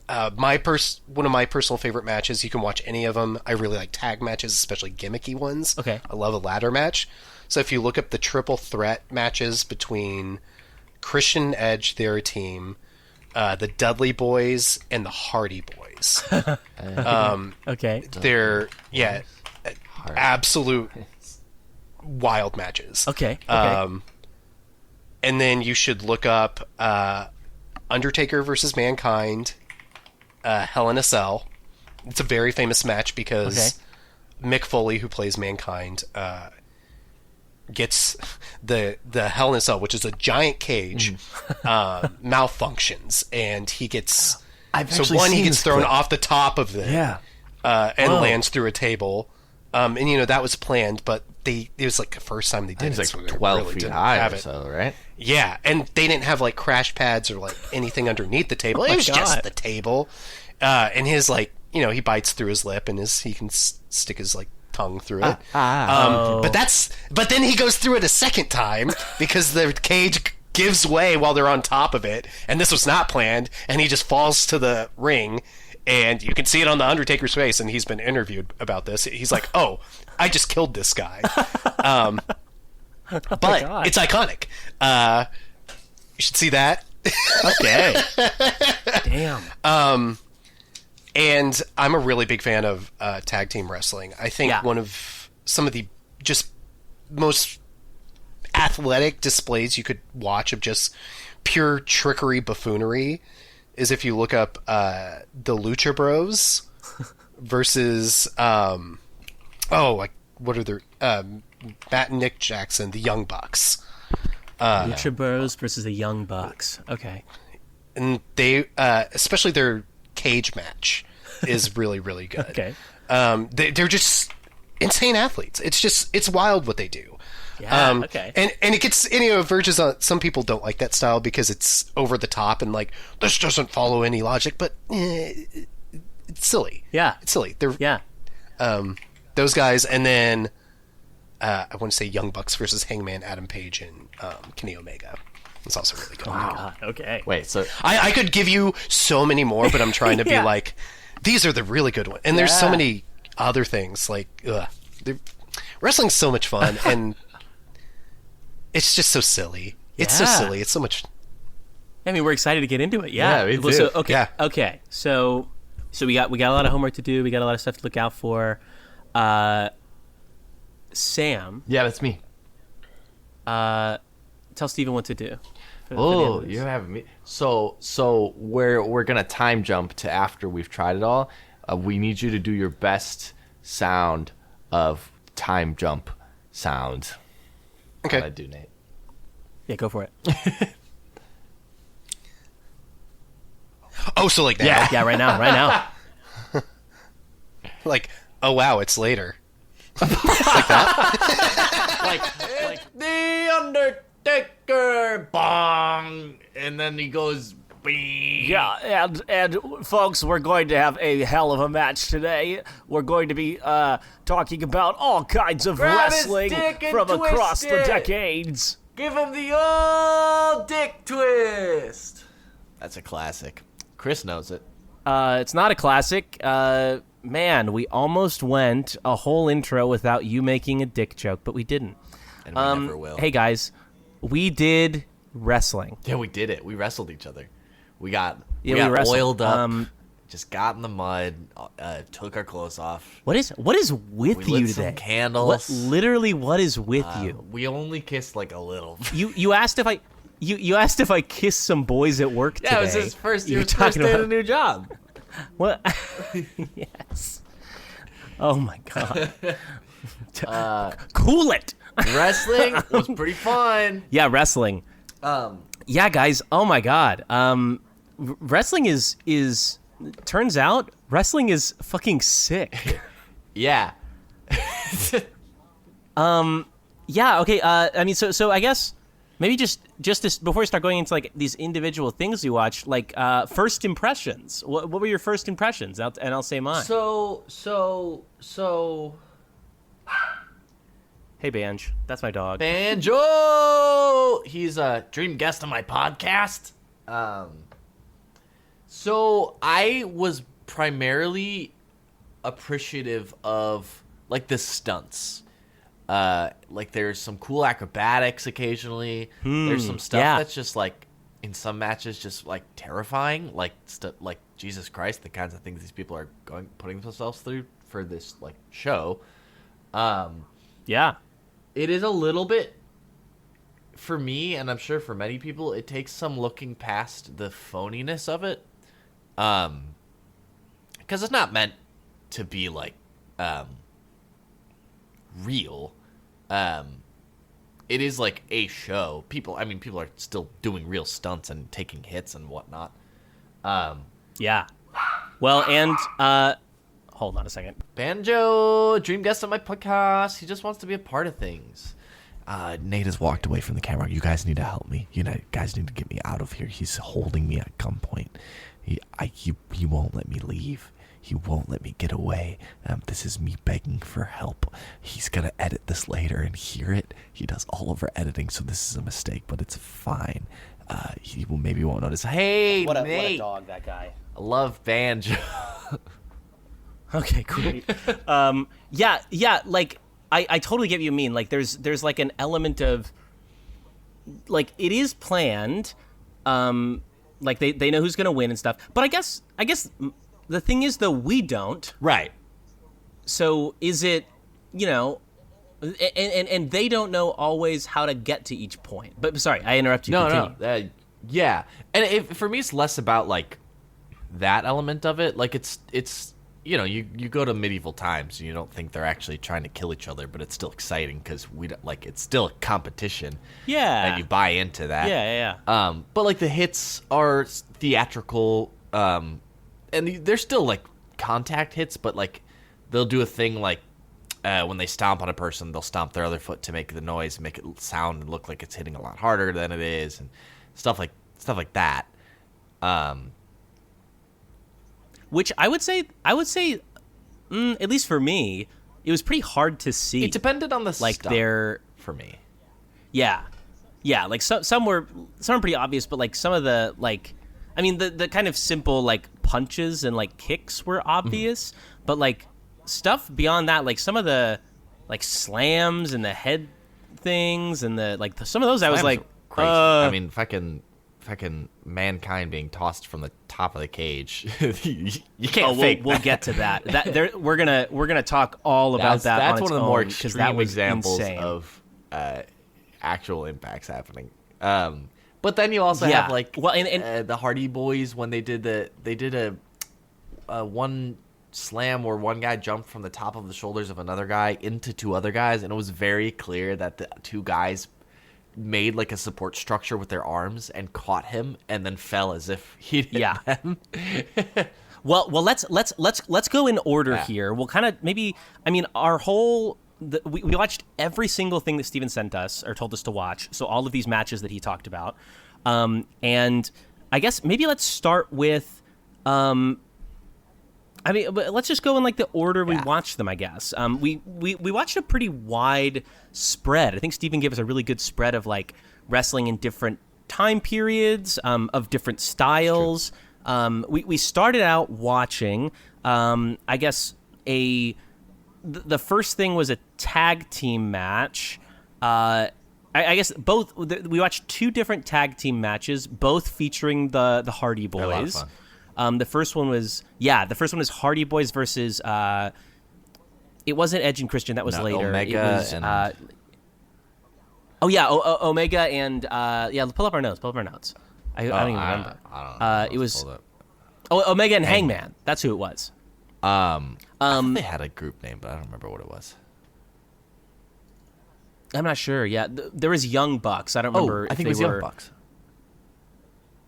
of my personal favorite matches, you can watch any of them. I really like tag matches, especially gimmicky ones. Okay. I love a ladder match. So if you look up the triple threat matches between Christian Edge, their team, the Dudley Boys, and the Hardy Boys, matches. Okay. They're absolute wild matches. Okay. And then you should look up Undertaker versus Mankind, Hell in a Cell. It's a very famous match because Mick Foley, who plays Mankind, gets the Hell in a Cell, which is a giant cage, malfunctions, and he gets he gets thrown off the top of it, and lands through a table. And that was planned, but it was like the first time they did it. It's like 12 feet high or so, right? Yeah, and they didn't have like crash pads or like anything underneath the table. It was just the table, and his he bites through his lip, and he can stick his tongue through it. But then he goes through it a second time because the cage gives way while they're on top of it, and this was not planned, and he just falls to the ring. And you can see it on the Undertaker's face, and he's been interviewed about this. He's like, "Oh, I just killed this guy," but it's iconic. You should see that. Okay. Damn. And I'm a really big fan of tag team wrestling. I think one of some of the just most athletic displays you could watch of just pure trickery buffoonery is if you look up the Lucha Bros versus what are their Matt and Nick Jackson, the Young Bucks. Lucha Bros versus the Young Bucks. Okay. And they especially their cage match is really, really good. Okay. They're just insane athletes. It's wild what they do. Yeah, okay. And it gets, verges on, some people don't like that style because it's over the top and this doesn't follow any logic, but it's silly. Yeah. It's silly. They're, those guys, and then I want to say Young Bucks versus Hangman Adam Page and Kenny Omega. It's also really good. Oh my God. Okay. Wait, so I could give you so many more, but I'm trying to be these are the really good ones. And there's so many other things. Wrestling's so much fun, and it's just so silly. It's so silly. It's so much. I mean, we're excited to get into it. Yeah. Me too. So, okay. Okay. So we got a lot of homework to do. We got a lot of stuff to look out for. Sam. Yeah, that's me. Tell Stephen what to do. You have me. So we're gonna time jump to after we've tried it all. We need you to do your best sound of time jump sound. Okay. How'd I do, Nate? Yeah, go for it. Oh, so like that? Yeah, right now. Oh wow, it's later. like the Undertaker, bong, and then he goes, bing. Yeah, and folks, we're going to have a hell of a match today. We're going to be talking about all kinds of Grab his wrestling dick and from across twist the it. decades. Give him the old dick twist. That's a classic. Chris knows it. It's not a classic. Man, we almost went a whole intro without you making a dick joke, but we didn't. And we never will. Hey, guys, we did wrestling. Yeah, we did it. We wrestled each other. We got wrestled. oiled up, just got in the mud, took our clothes off. What is with We you lit today? some candles. What is with you? We only kissed like a little. You asked if I kissed some boys at work today. Yeah, it was his first You're first talking day about at a new job. what? Yes. Oh my God. Cool it. Wrestling was pretty fun. Yeah, wrestling. Yeah, guys. Oh my God. Wrestling is turns out wrestling is fucking sick. Yeah. Yeah. Okay. I mean, so I guess maybe just this, before we start going into these individual things you watch, first impressions. What were your first impressions? And I'll say mine. So. Hey, Banj. That's my dog. Banjo! He's a dream guest on my podcast. So I was primarily appreciative of the stunts. There's some cool acrobatics occasionally. There's some stuff that's just in some matches just like terrifying, like like Jesus Christ, the kinds of things these people are putting themselves through for this like show. Yeah. It is a little bit, for me, and I'm sure for many people, it takes some looking past the phoniness of it. Because it's not meant to be like real. It is like a show. People are still doing real stunts and taking hits and whatnot. Yeah. Well, and hold on a second. Banjo, dream guest on my podcast. He just wants to be a part of things. Nate has walked away from the camera. You guys need to help me. You guys need to get me out of here. He's holding me at gunpoint. He won't let me leave. He won't let me get away. This is me begging for help. He's going to edit this later and hear it. He does all of our editing, so this is a mistake, but it's fine. He won't notice. Hey, What Nate. a dog, that guy. I love Banjo. Okay, great. Yeah, like, I totally get what you mean. Like, there's like an element of, like, it is planned. Like, they know who's going to win and stuff. But I guess the thing is, though, we don't. Right. So is it, and they don't know always how to get to each point. But sorry, I interrupted you. Continue. Yeah. And for me, it's less about, like, that element of it. Like, it's you go to medieval times and you don't think they're actually trying to kill each other, but it's still exciting because it's still a competition. Yeah. And you buy into that. Yeah. But, like, the hits are theatrical, and they're still, like, contact hits, but, like, they'll do a thing like when they stomp on a person, they'll stomp their other foot to make the noise, make it sound and look like it's hitting a lot harder than it is, and stuff like that. Which I would say, at least for me, it was pretty hard to see. It depended on the like stuff for me. Yeah. Like some were pretty obvious, but like some of the like, I mean the kind of simple like punches and like kicks were obvious, but like stuff beyond that, like some of the like slams and the head things and the like some of those I was like crazy. I mean, fucking Mankind being tossed from the top of the cage. you can't fake. We'll get to that. We're gonna talk all about that. That's on one of its the more own, 'cause extreme that was examples insane. of actual impacts happening. But then you also have like the Hardy Boys when they did a one slam where one guy jumped from the top of the shoulders of another guy into two other guys, and it was very clear that the two guys made like a support structure with their arms and caught him and then fell as if he hit them. Well, let's go in order here. We'll kind of our whole we watched every single thing that Steven sent us or told us to watch. So all of these matches that he talked about, and I guess maybe let's start with. But let's just go in like the order we watched them, I guess. We watched a pretty wide spread. I think Steven gave us a really good spread of like wrestling in different time periods, of different styles. We started out watching, I guess the first thing was a tag team match. I guess we watched two different tag team matches, both featuring the Hardy Boys. A lot of fun. The first one was Hardy Boys versus it wasn't Edge and Christian, that was later. Omega it was, and Omega and pull up our notes. I don't even remember. I don't know. It was Omega and Hangman. That's who it was. I thought they had a group name, but I don't remember what it was. I'm not sure. Yeah, there was Young Bucks. I don't remember. I think it was Young Bucks.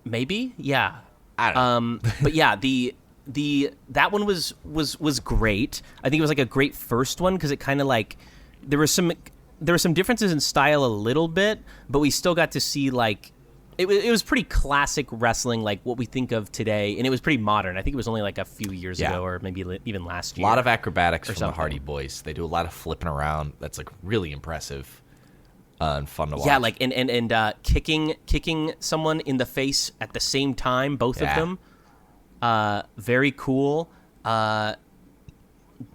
Maybe, yeah. I don't know. But yeah, that one was great. I think it was like a great first one because it kind of like there were some differences in style a little bit, but we still got to see like it was pretty classic wrestling, like what we think of today, and it was pretty modern. I think it was only like a few years ago, or maybe even last year. A lot of acrobatics from something. the Hardy Boys. They do a lot of flipping around. That's like really impressive and fun to watch. Yeah, like and kicking someone in the face at the same time, both of them. Very cool.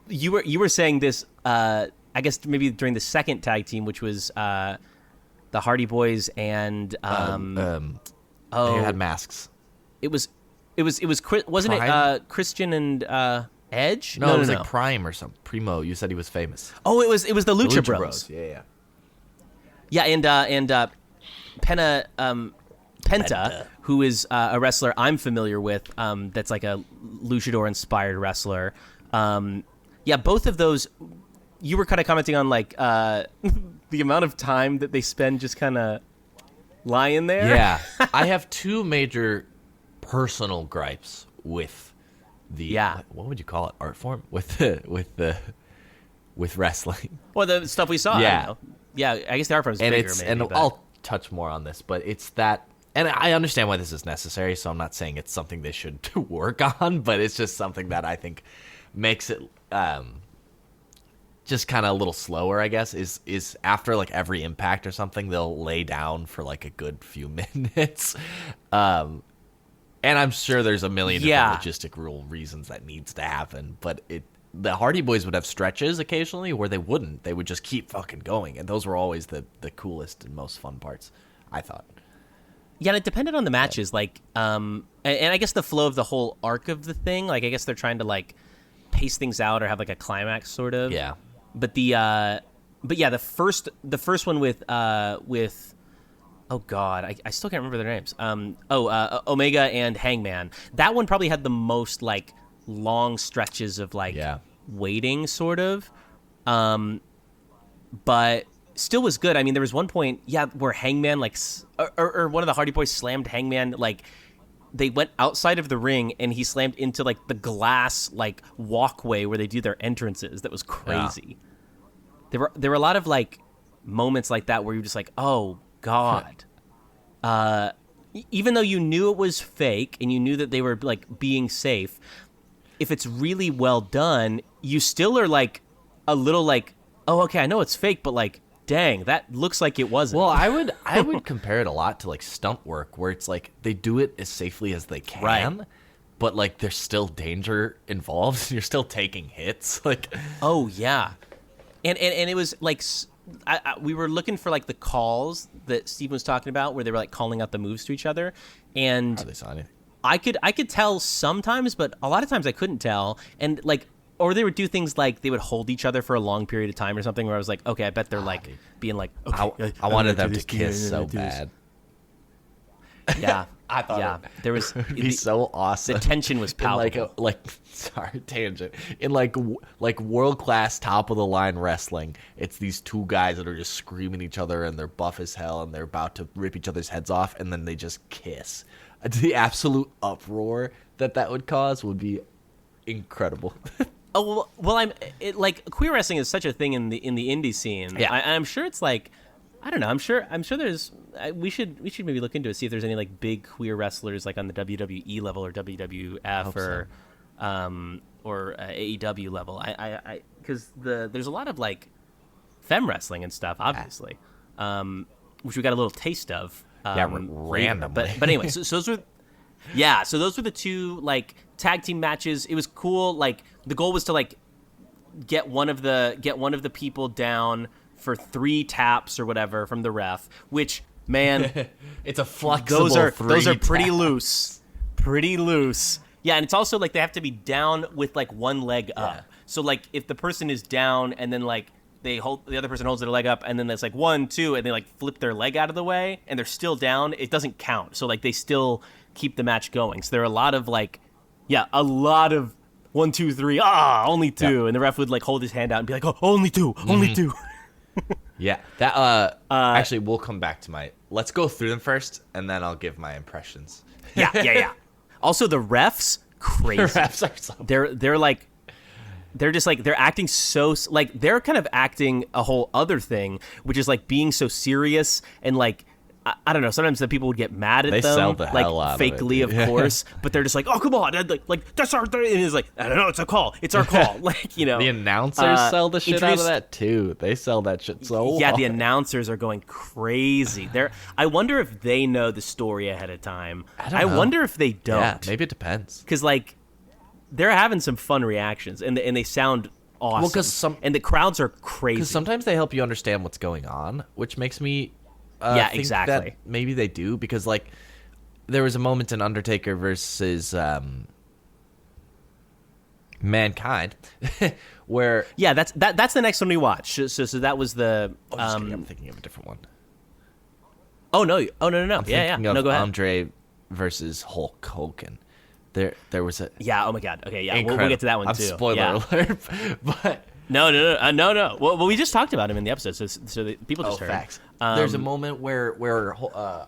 You were saying this. I guess maybe during the second tag team, which was the Hardy Boys and Oh, They had masks. it was wasn't Prime? it Christian and Edge? No, it was like Prime or something. Primo, you said he was famous. Oh, it was the Lucha, The Bros. Yeah. Yeah, and Penta, who is a wrestler I'm familiar with, that's like a luchador-inspired wrestler. Yeah, both of those, you were kind of commenting on, like, the amount of time that they spend just kind of lying there. Yeah. I have two major personal gripes with the what would you call it? Art form? With wrestling. Well, the stuff we saw. Yeah. I don't know. Yeah, I guess the art form is bigger, maybe. And but- I'll touch more on this, but it's that, and I understand why this is necessary, so I'm not saying it's something they should work on, but it's just something that I think makes it just kind of a little slower, I guess, is after like every impact or something, they'll lay down for like a good few minutes. And I'm sure there's a million different logistical reasons that needs to happen, but the Hardy Boys would have stretches occasionally where they wouldn't. They would just keep fucking going, and those were always the coolest and most fun parts, I thought. Yeah, and it depended on the matches, like, and I guess the flow of the whole arc of the thing, like, I guess they're trying to, like, pace things out or have, like, a climax, sort of. Yeah. But the first one with oh god, I still can't remember their names. Omega and Hangman. That one probably had the most, like, long stretches of, like, waiting, sort of. But still was good. I mean, there was one point, where Hangman, like, or one of the Hardy Boys slammed Hangman, like, they went outside of the ring and he slammed into, like, the glass, like, walkway where they do their entrances. That was crazy. Yeah. There were a lot of, like, moments like that where you're just like, oh god. Even though you knew it was fake and you knew that they were, like, being safe, if it's really well done, you still are, like, a little like, oh, okay, I know it's fake, but, like, dang, that looks like it wasn't. Well, I would compare it a lot to, like, stunt work, where it's like they do it as safely as they can, but, like, there's still danger involved. You're still taking hits, like. Oh yeah, and it was like, we were looking for, like, the calls that Steve was talking about, where they were, like, calling out the moves to each other, and Are they saw anything? I could tell sometimes, but a lot of times I couldn't tell, and, like, or they would do things like they would hold each other for a long period of time or something, where I was like, okay, I bet they're like being like, okay, I wanted them to kiss so bad. Yeah, I thought there was it'd be so awesome. The tension was palpable. Sorry, tangent. In like world class top of the line wrestling, it's these two guys that are just screaming at each other and they're buff as hell and they're about to rip each other's heads off, and then they just kiss. The absolute uproar that would cause would be incredible. Oh well, like, queer wrestling is such a thing in the indie scene. Yeah, I'm sure it's like, I don't know. I'm sure there's. We should maybe look into it, see if there's any, like, big queer wrestlers, like, on the WWE level or WWF or AEW level. I because there's a lot of, like, femme wrestling and stuff, obviously, which we got a little taste of. Randomly. But anyway, so those were. Yeah, so those were the two, like, tag team matches. It was cool. Like, the goal was to, like, get one of the people down for 3 taps or whatever from the ref, which, man, it's a flexible those are pretty taps. loose. Yeah, and it's also like they have to be down with, like, one leg up. So, like, if the person is down and then, like, the other person holds their leg up, and then there's, like, 1, 2, and they, like, flip their leg out of the way and they're still down, it doesn't count. So, like, they still keep the match going. So there are a lot of 1, 2, 3, only 2, and the ref would, like, hold his hand out and be like, oh, only 2. Yeah, that actually, we'll come back to let's go through them first, and then I'll give my impressions. Yeah. Also, the refs, crazy. The refs are so. They're just, like, they're acting so, like, they're kind of acting a whole other thing, which is, like, being so serious and, like, I don't know. Sometimes the people would get mad at them. They sell the hell out of it, fakely, of course. But they're just like, "Oh, come on!" And like that's our thing. And it's like, I don't know. It's a call. It's our call. Like, you know, The announcers sell the shit out of that too. They sell that shit so. Yeah, hard. the announcers are going crazy. I wonder if they know the story ahead of time. I wonder if they don't. Yeah, maybe it depends. Because, like, they're having some fun reactions, and they sound awesome. Well, because and the crowds are crazy. Because sometimes they help you understand what's going on, which makes me. Yeah, think exactly. that maybe they do, because, like, there was a moment in Undertaker versus Mankind where that's the next one we watched. So that was the. I'm thinking of a different one. Oh no! No. I'm thinking of No, go ahead. Andre versus Hulk Hogan. There was a Yeah. Oh my God. Okay. Yeah. We'll get to that one I'm too. spoiler alert, but No. Well, we just talked about him in the episode, so the people just heard. Facts. There's a moment where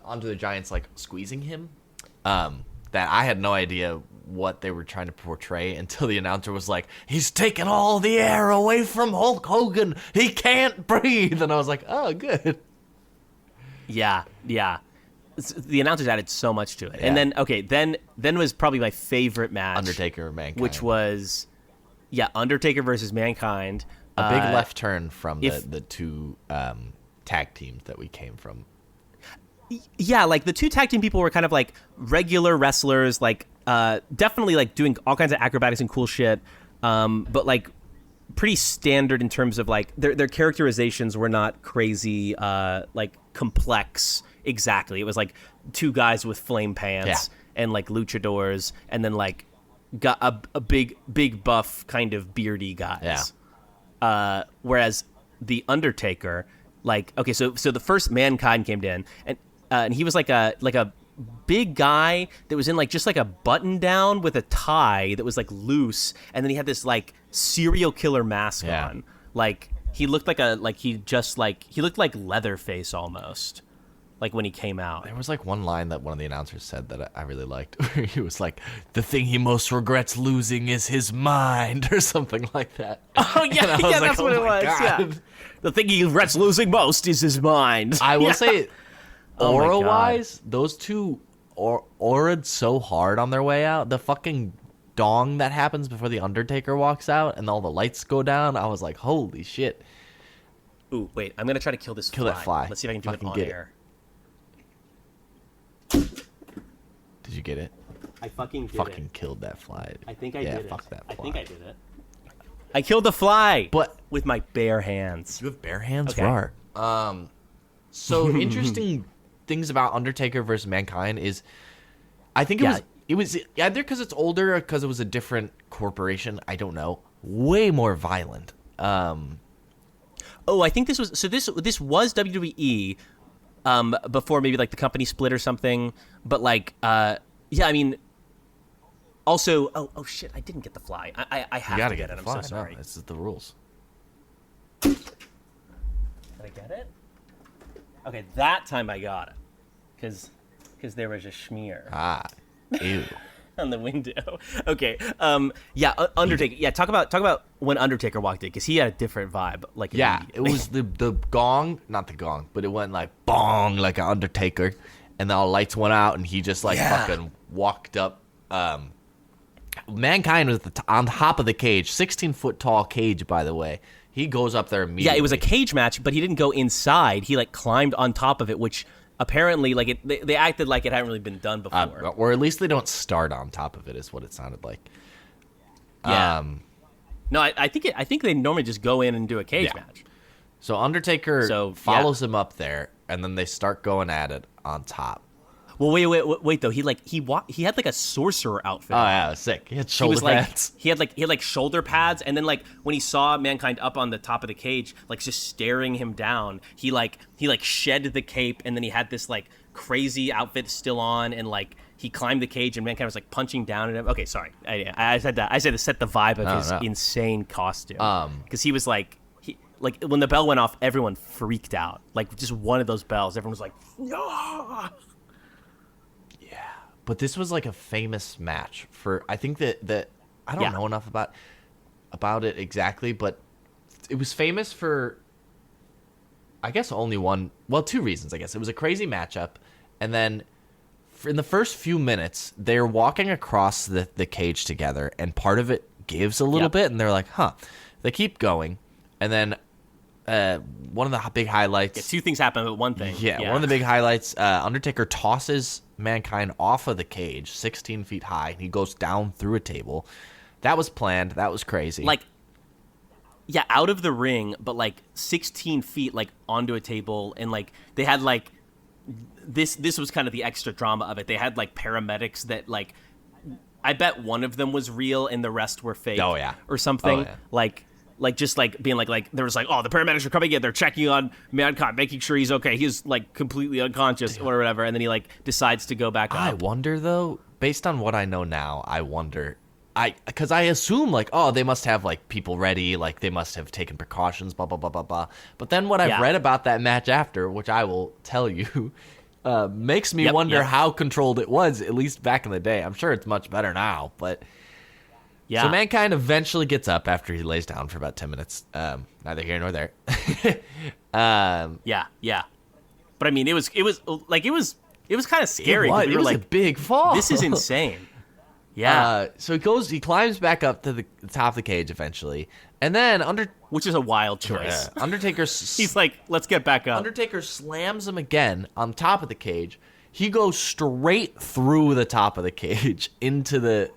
Andre the Giant's like squeezing him. That I had no idea what they were trying to portray until the announcer was like, "He's taking all the air away from Hulk Hogan. He can't breathe." And I was like, "Oh, good." Yeah. The announcers added so much to it, Yeah. and then was probably my favorite match, Undertaker or Mankind, which was Undertaker versus Mankind. a big left turn from if- the two tag teams that we came from. Yeah, like the two tag team people were kind of like regular wrestlers, like definitely like doing all kinds of acrobatics and cool shit, but like pretty standard in terms of like their characterizations were not crazy, like complex. Exactly, it was like two guys with flame pants and like luchadors, and then like got a big buff kind of beardy guys. Yeah. Whereas the Undertaker, like, okay, so the first Mankind came in, and he was like a big guy that was in like just like a button down with a tie that was like loose, and then he had this like serial killer mask on. Like he looked like he looked like Leatherface almost. Like when he came out. There was like one line that one of the announcers said that I really liked, where he was like, "The thing he most regrets losing is his mind," or something like that. Oh yeah, like, that's "Oh what it my was. God." Yeah. The thing he regrets losing most is his mind. I will say, Oh my God. aura-wise, those two aura'd so hard on their way out. The fucking dong that happens before the Undertaker walks out and all the lights go down, I was like, holy shit. Ooh, wait, I'm gonna try to kill this Kill fly. that fly. Let's see if I can do Fucking it on get it. air. Did you get it? I fucking did Fucking it. killed that fly. I think I yeah, did it. fuck that fly. I think I did it. I killed the fly, But with my bare hands. you have bare hands? Okay. Rar. So interesting things about Undertaker versus Mankind is, I think it was either because it's older or because it was a different corporation. I don't know. Way more violent. Oh, I think this was this was WWE before maybe like the company split or something. But like, I mean, also, oh shit, I didn't get the fly. I have You gotta to get get it. the I'm fly. so sorry. No, this is the rules. Did I get it? Okay, that time I got it, because there was a schmear Ah, ew. on the window. Okay, Undertaker. Yeah, talk about when Undertaker walked in, because he had a different vibe. Like Yeah, it immediately. was the gong, not the gong, but it went like bong, like an Undertaker, and then all the lights went out, and he just like fucking walked up. Mankind was on top of the cage, 16-foot tall cage, by the way. He goes up there immediately. Yeah, it was a cage match, but he didn't go inside. He like climbed on top of it, which apparently like they acted like it hadn't really been done before. or at least they don't start on top of it, is what it sounded like. Yeah. No, I think they normally just go in and do a cage Yeah. match. So Undertaker So, follows him up there, and then they start going at it on top. Well, wait though. He had like a sorcerer outfit. Oh yeah, it was sick. He had He shoulder was like pads. he had like shoulder pads, and then like when he saw Mankind up on the top of the cage, like just staring him down, he shed the cape, and then he had this like crazy outfit still on, and like he climbed the cage, and Mankind was like punching down at him. Okay, sorry, I said that. I said to set the vibe of his insane costume, because he was like when the bell went off, everyone freaked out. Like just one of those bells, everyone was like, "Ah!" But this was like a famous match for. I think that I don't know enough about it exactly, but it was famous for, I guess, two reasons. I guess it was a crazy matchup, and then in the first few minutes they're walking across the cage together, and part of it gives a little bit, and they're like, "Huh." They keep going, and then one of the big highlights. Yeah, two things happen, but one thing. Yeah, one of the big highlights, Undertaker tosses Mankind off of the cage, 16 feet high, and he goes down through a table. That was planned. That was crazy. Like, yeah, out of the ring, but like 16 feet, like onto a table, and like they had like this was kind of the extra drama of it. They had like paramedics that like, I bet one of them was real and the rest were fake. Oh, yeah. Or something. Oh, yeah. Like just like being like there was like, oh, the paramedics are coming in, they're checking on Mankind, making sure he's okay. He's like completely unconscious or whatever, and then he like decides to go back up. I wonder though, based on what I know now, because I assume like, oh, they must have like people ready, like they must have taken precautions, blah blah blah blah blah. But then what I've read about that match after, which I will tell you, makes me wonder how controlled it was, at least back in the day. I'm sure it's much better now, but so Mankind eventually gets up after he lays down for about 10 minutes. Neither here nor there. Yeah. But I mean, it was kind of scary. It was a big fall. This is insane. Yeah. So he climbs back up to the top of the cage eventually, and then which is a wild choice. Undertaker. He's like, let's get back up. Undertaker slams him again on top of the cage. He goes straight through the top of the cage into the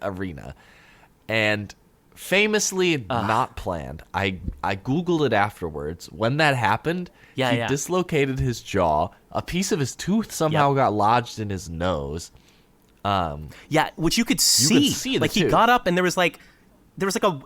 arena, and famously not planned. I googled it afterwards. When that happened, he dislocated his jaw. A piece of his tooth somehow got lodged in his nose. Which you could see. Like he got up and there was like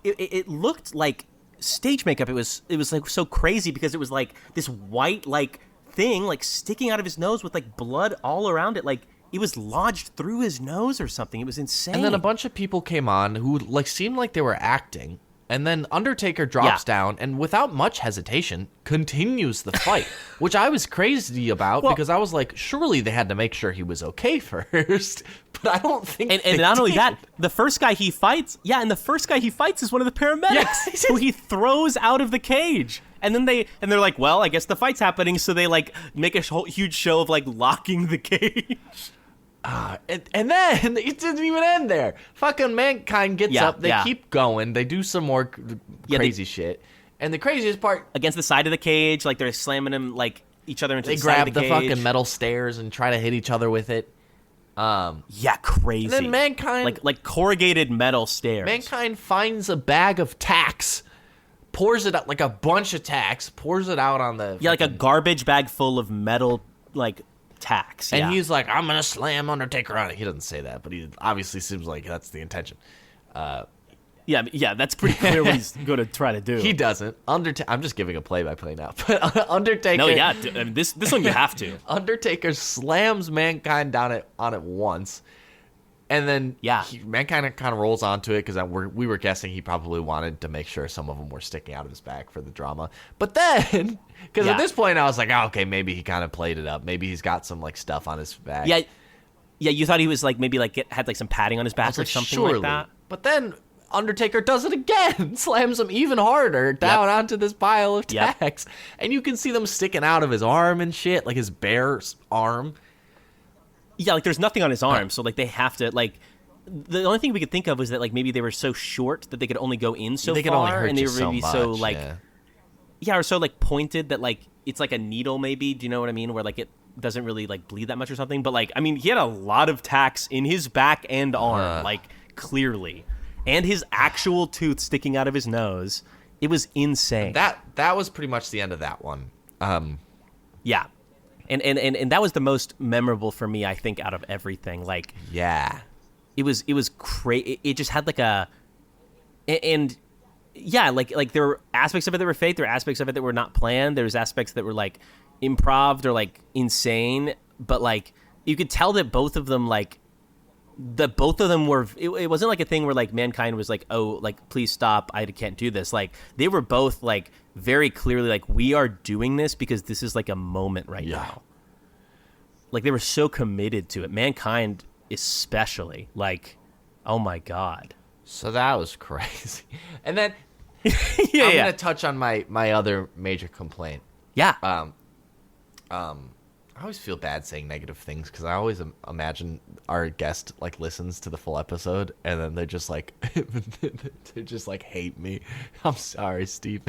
it looked like stage makeup. It was like so crazy because it was like this white like thing like sticking out of his nose with like blood all around it. Like it was lodged through his nose or something. It was insane. And then a bunch of people came on who like seemed like they were acting. And then Undertaker drops down and without much hesitation continues the fight, which I was crazy about because I was like, surely they had to make sure he was okay first. But I don't think And not only that, the first guy he fights is one of the paramedics who he throws out of the cage. And then they're like, well, I guess the fight's happening, so they like make a huge show of like locking the cage. And then it didn't even end there. Fucking Mankind gets up. They keep going. They do some more crazy shit. And the craziest part, against the side of the cage, like they're slamming him like each other into the side of the cage. They grab the fucking metal stairs and try to hit each other with it. Crazy. And then Mankind, like corrugated metal stairs. Mankind finds a bag of tacks, pours it out like a bunch of tacks, pours it out on the like a garbage bag full of metal like tacks. And he's like, I'm gonna slam Undertaker on it. He doesn't say that, but he obviously seems like that's the intention. That's pretty clear what he's going to try to do. He doesn't. I'm just giving a play-by-play now. But Undertaker... No, this one you have to. Undertaker slams Mankind down on it once. And then Mankind kind of rolls onto it because we were guessing he probably wanted to make sure some of them were sticking out of his back for the drama. But then... Because at this point, I was like, oh, okay, maybe he kind of played it up. Maybe he's got some like stuff on his back. Yeah, you thought he was like maybe like had like some padding on his back or something like that. But then Undertaker does it again, slams him even harder down onto this pile of tacks. And you can see them sticking out of his arm and shit, like his bare arm. Yeah, like there's nothing on his arm, so like they have to like. The only thing we could think of was that like maybe they were so short that they could only go in so far, could only hurt and they you were maybe so much, like. Yeah, or so like pointed that like it's like a needle maybe. Do you know what I mean? Where like it doesn't really like bleed that much or something. But like I mean, he had a lot of tacks in his back and arm, like clearly, and his actual tooth sticking out of his nose. It was insane. That was pretty much the end of that one. Yeah, and that was the most memorable for me, I think, out of everything. Like it was crazy. It just had like and. Yeah, like there were aspects of it that were fake. There were aspects of it that were not planned. There was aspects that were like improv or like insane. But like you could tell that both of them were. It wasn't like a thing where like Mankind was like, oh, like please stop. I can't do this. Like they were both like very clearly like we are doing this because this is like a moment right now. Like they were so committed to it. Mankind especially. Like, oh my God. So that was crazy. And then I'm going to touch on my other major complaint. Yeah. I always feel bad saying negative things because I always imagine our guest like listens to the full episode and then they're just like hate me. I'm sorry, Steve.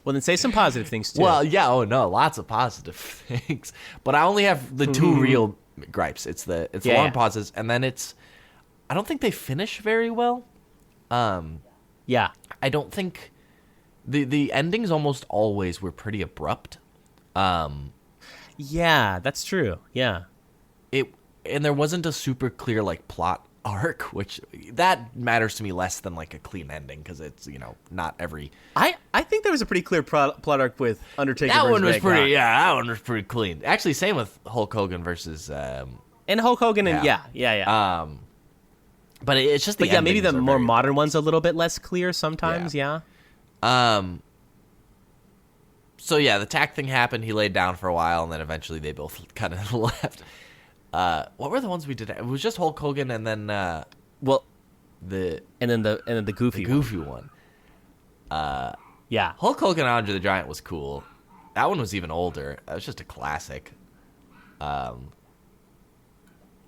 Well, then say some positive things too. Well, yeah, lots of positive things. But I only have the two real gripes. It's the long pauses and then I don't think they finish very well. I don't think the endings almost always were pretty abrupt. Yeah, that's true. Yeah. And there wasn't a super clear like plot arc, which that matters to me less than like a clean ending because it's not every. I think there was a pretty clear plot arc with Undertaker. That versus one was Big pretty. Rock. Yeah, that one was pretty clean. Actually, same with Hulk Hogan versus. And Hulk Hogan and yeah. But it's just the. But yeah, maybe the endings are more very- modern one's a little bit less clear sometimes. Yeah. So yeah, the tack thing happened. He laid down for a while, and then eventually they both kind of left. What were the ones we did? It was just Hulk Hogan, and then Well, the and then the goofy. one. Yeah. Hulk Hogan and Andre the Giant was cool. That one was even older. That was just a classic.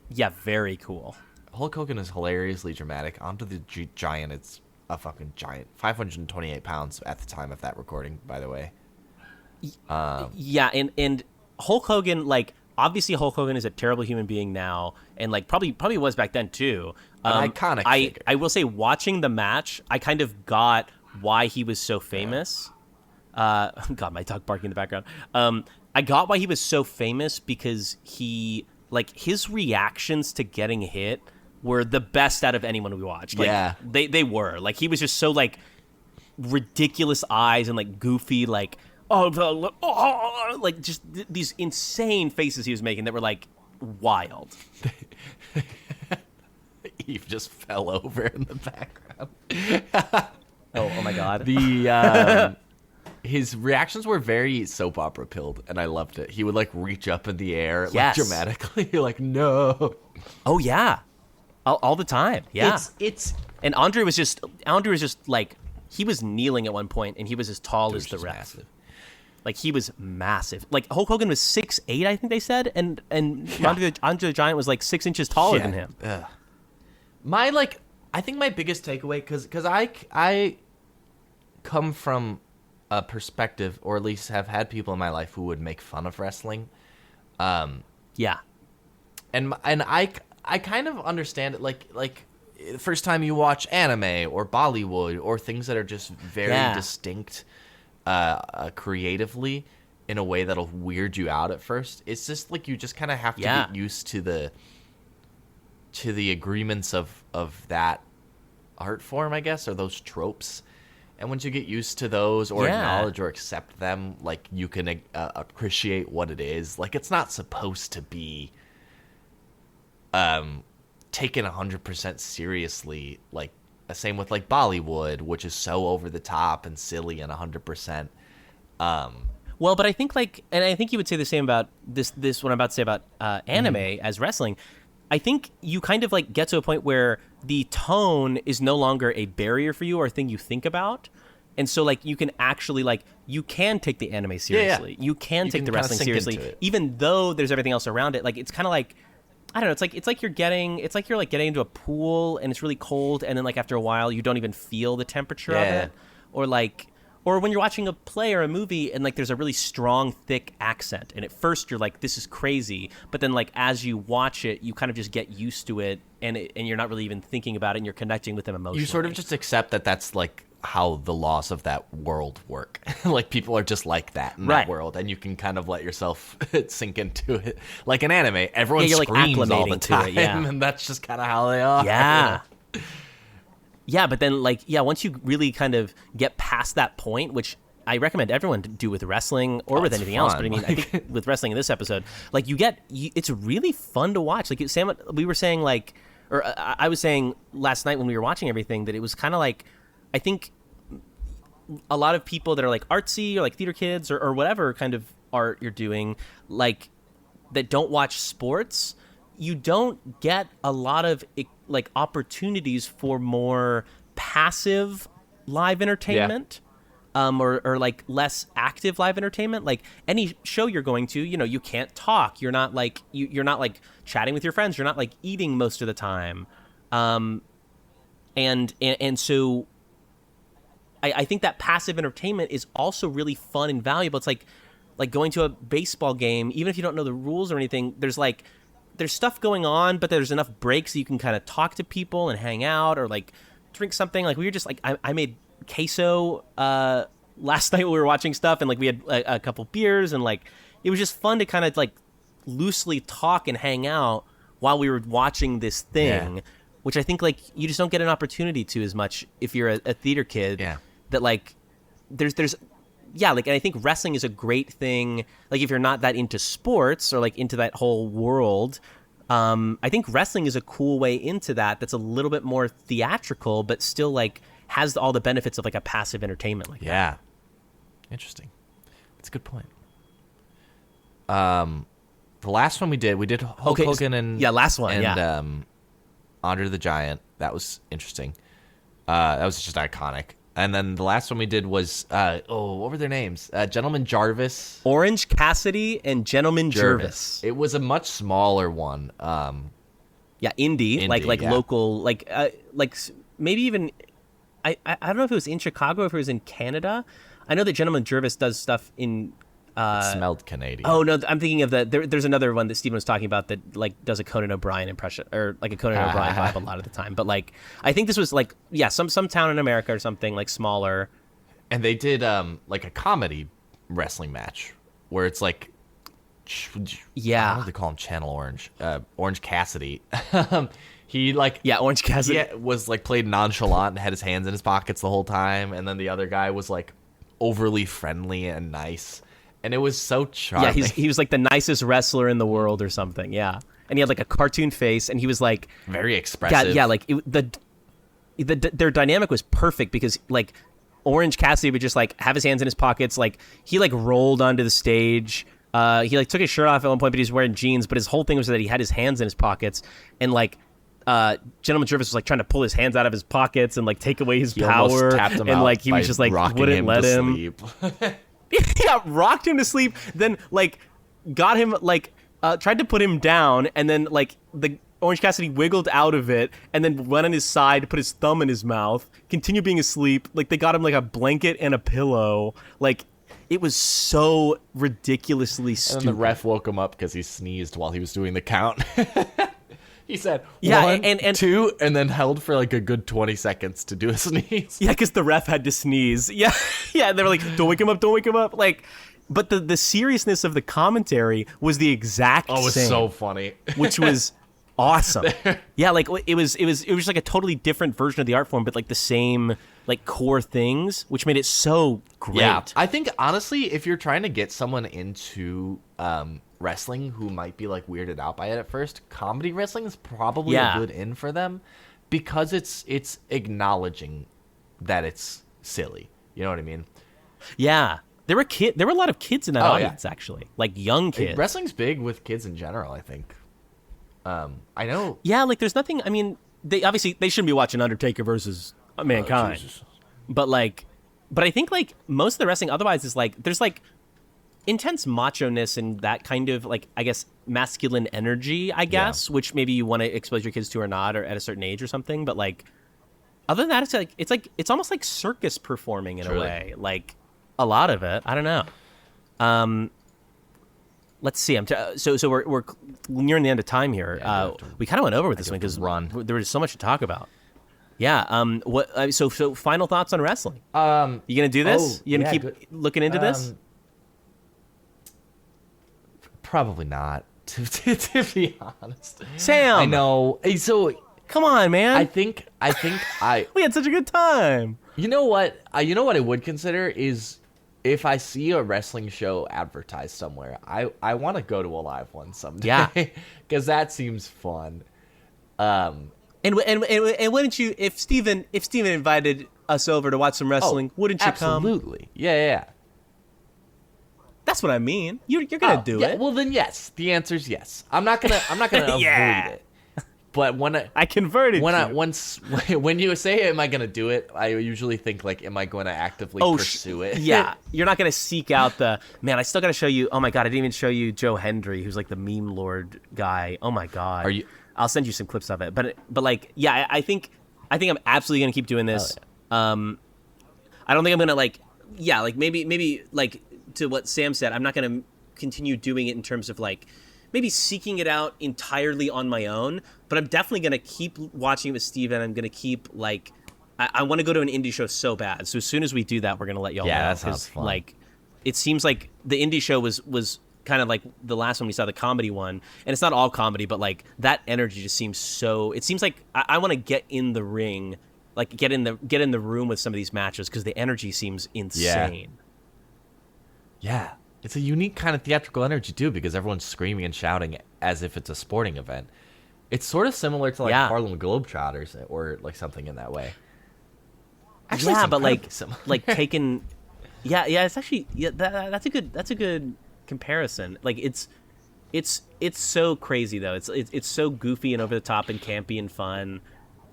Yeah, very cool. Hulk Hogan is hilariously dramatic. Andre the Giant, it's a fucking giant. 528 pounds at the time of that recording, by the way. Yeah, and Hulk Hogan, like, obviously Hulk Hogan is a terrible human being now, and like probably was back then too. An iconic figure. I will say, watching the match, I kind of got why he was so famous. God, my dog barking in the background. I got why he was so famous because his reactions to getting hit were the best out of anyone we watched. Like, Yeah. they were. Like, he was just so like ridiculous eyes and like goofy like like just these insane faces he was making that were like wild. Eve just fell over in the background. Oh my god. His reactions were very soap opera pilled, and I loved it. He would like reach up in the air Yes. like dramatically, like no. Oh yeah, all the time. Yeah, It's and Andre was just like, he was kneeling at one point, and he was as tall as the just ref. massive. Like, he was massive. Like, Hulk Hogan was 6'8", I think they said, and Andre the Giant was like 6 inches taller than him. Ugh. I think my biggest takeaway, because I come from a perspective, or at least have had people in my life who would make fun of wrestling. Yeah, And I kind of understand it, like the first time you watch anime or Bollywood or things that are just very distinct creatively in a way that'll weird you out at first. It's just like you just kind of have to get used to the agreements of that art form, I guess, or those tropes. And once you get used to those or acknowledge or accept them, like, you can appreciate what it is. Like, it's not supposed to be taken 100% seriously. Like, same with like Bollywood, which is so over the top and silly and 100%. Well, but I think and I think you would say the same about this what I'm about to say about anime as wrestling. I think you kind of like get to a point where the tone is no longer a barrier for you or a thing you think about. And so like you can actually you can take the anime seriously. You can take the wrestling seriously, even though there's everything else around it. Like, it's kind of like, I don't know, it's like you're getting into a pool and it's really cold, and then like after a while you don't even feel the temperature of it. Or when you're watching a play or a movie and like there's a really strong, thick accent, and at first you're like, this is crazy, but then like as you watch it, you kind of just get used to it, and you're not really even thinking about it, and you're connecting with them emotionally. You sort of just accept that that's like how the laws of that world work. Like, people are just like that in that world, and you can kind of let yourself sink into it. Like an anime, everyone you're screams like all the acclimating to time, it, yeah. and that's just kind of how they are. Yeah. Yeah, but then once you really kind of get past that point, which I recommend everyone to do with wrestling or with it's anything else, fun. but I mean, I think with wrestling in this episode, like it's really fun to watch. Like, Sam, we were saying I was saying last night when we were watching everything that it was kind of like, I think a lot of people that are like artsy or like theater kids or whatever kind of art you're doing, like, that don't watch sports, you don't get a lot of like opportunities for more passive live entertainment. Or like less active live entertainment. Like, any show you're going to, you can't talk. You're not like you're not like chatting with your friends. You're not like eating most of the time. And so I think that passive entertainment is also really fun and valuable. It's like going to a baseball game, even if you don't know the rules or anything. There's stuff going on, but there's enough breaks so you can kind of talk to people and hang out or like drink something. Like, we were just like, I made queso last night when we were watching stuff, and like we had a couple beers, and like it was just fun to kind of like loosely talk and hang out while we were watching this thing, which I think like you just don't get an opportunity to as much if you're a theater kid. Yeah. That like there's like, and I think wrestling is a great thing. Like if you're not that into sports or like into that whole world, I think wrestling is a cool way into that. That's a little bit more theatrical, but still like has all the benefits of like a passive entertainment. Like that. Interesting. That's a good point. The last one we did Hulk Hogan and last one, Andre the Giant. That was interesting. That was just iconic. And then the last one we did was what were their names? Gentleman Jarvis, Orange Cassidy, and Gentleman Jervis. It was a much smaller one. Indie, like local, like maybe even I don't know if it was in Chicago or if it was in Canada. I know that Gentleman Jervis does stuff in. It smelled Canadian. Oh no, I'm thinking of there's another one that Stephen was talking about that like does a Conan O'Brien impression or like a Conan O'Brien vibe a lot of the time. But like I think this was like some town in America or something like smaller. And they did like a comedy wrestling match where it's like I don't know if they call him Channel Orange, Orange Cassidy. He like Orange Cassidy was like played nonchalant and had his hands in his pockets the whole time, and then the other guy was like overly friendly and nice. And it was so charming. Yeah, he was like the nicest wrestler in the world or something. Yeah, and he had like a cartoon face, and he was like very expressive. Yeah, like their dynamic was perfect because like Orange Cassidy would just like have his hands in his pockets, like he like rolled onto the stage. He like took his shirt off at one point, but he was wearing jeans. But his whole thing was that he had his hands in his pockets, and like Gentleman Jervis was like trying to pull his hands out of his pockets and like take away his power, and like he was just like wouldn't let him. Rocked him to sleep, then like got him like tried to put him down, and then like the Orange Cassidy wiggled out of it and then went on his side, put his thumb in his mouth, continued being asleep. Like they got him like a blanket and a pillow. Like it was so ridiculously stupid. And then the ref woke him up because he sneezed while he was doing the count. He said, one, and two, and then held for like a good 20 seconds to do a sneeze. Yeah, because the ref had to sneeze. Yeah, yeah. They were like, "Don't wake him up! Don't wake him up!" Like, but the seriousness of the commentary was the exact same. Oh, it was so funny. Which was awesome. Yeah, like it was just like a totally different version of the art form, but like the same like core things, which made it so great. Yeah, I think honestly, if you're trying to get someone into wrestling who might be like weirded out by it at first, comedy wrestling is probably a good in for them because it's acknowledging that it's silly. You know what I mean? Yeah. There were a lot of kids in that audience actually. Like young kids. Wrestling's big with kids in general, I think. I know. Yeah, like there's nothing, I mean, they shouldn't be watching Undertaker versus Mankind. But I think like most of the wrestling otherwise is like there's like intense macho-ness and that kind of like I guess masculine energy, I guess, which maybe you want to expose your kids to or not, or at a certain age or something. But like other than that, it's almost like circus performing in a way. Like a lot of it, I don't know. Let's see. So we're nearing the end of time here. We kind of went over with this one because there was so much to talk about. Yeah. So final thoughts on wrestling? You gonna do this? You gonna keep looking into this? Probably not. To be honest, Sam. I know. Hey, so come on, man. I think we had such a good time. You know what? I would consider is if I see a wrestling show advertised somewhere, I want to go to a live one someday. Yeah, because that seems fun. And wouldn't you, if Steven invited us over to watch some wrestling, wouldn't you come? Absolutely. Yeah. That's what I mean. You're gonna do it. Well, then yes. The answer is yes. I'm not gonna avoid it. But when I converted when you say, "Am I gonna do it?" I usually think like, "Am I going to actively pursue it?" Yeah, you're not gonna seek out the man. I still gotta show you. Oh my god, I didn't even show you Joe Hendry, who's like the meme lord guy. Oh my god. I'll send you some clips of it. But like, yeah, I think I'm absolutely gonna keep doing this. I don't think I'm gonna like maybe like to what Sam said. I'm not gonna continue doing it in terms of like maybe seeking it out entirely on my own. But I'm definitely gonna keep watching it with Steven. I'm gonna keep like I want to go to an indie show so bad. So as soon as we do that, we're gonna let y'all know. Yeah, that sounds fun. Like, it seems like the indie show was kind of like the last one we saw, the comedy one, and it's not all comedy, but like that energy just seems so. It seems like I want to get in the ring, like get in the room with some of these matches because the energy seems insane. Yeah, it's a unique kind of theatrical energy too because everyone's screaming and shouting as if it's a sporting event. It's sort of similar to like Harlem Globetrotters or like something in that way. Actually, yeah, but like similar. like taken. Yeah, it's actually that's a good comparison. Like it's so crazy though. It's so goofy and over the top and campy and fun.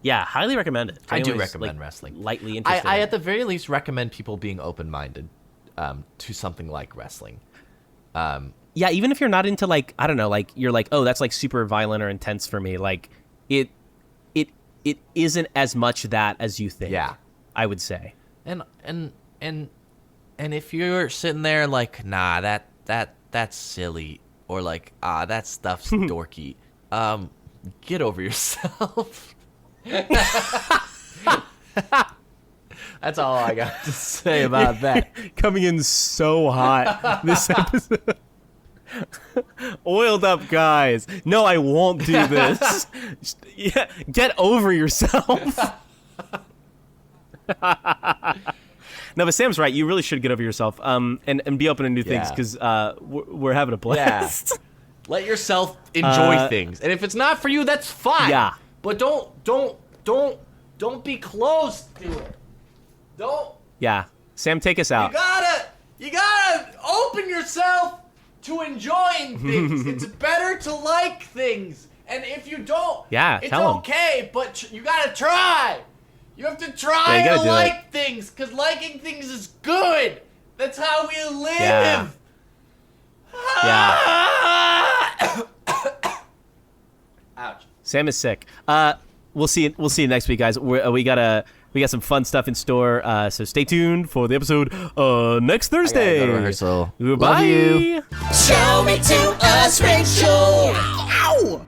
Yeah, highly recommend it. I do Anyways, recommend like, wrestling. Lightly interested. I at the very least recommend people being open-minded to something like wrestling. Yeah, even if you're not into like I don't know, like you're like, oh, that's like super violent or intense for me. Like it isn't as much that as you think. Yeah, I would say. And if you're sitting there like, nah, that's silly, or like, that stuff's dorky, get over yourself. That's all I got to say about that. Coming in so hot this episode. Oiled up guys. No, I won't do this. Yeah, get over yourself. No, but Sam's right. You really should get over yourself, and be open to new things because we're having a blast. Yeah. Let yourself enjoy things, and if it's not for you, that's fine. Yeah. But don't be close to it. Don't. Yeah. Sam, take us out. You gotta open yourself to enjoying things. It's better to like things, and if you don't, it's tell 'em. okay. But you gotta try. You have to try you to gotta do like things, because liking things is good. That's how we live. Yeah. Ouch. Sam is sick. We'll see you next week, guys. We got some fun stuff in store. So stay tuned for the episode next Thursday. I gotta go to rehearsal. Goodbye. Love you. Show me to us, Rachel. Ow!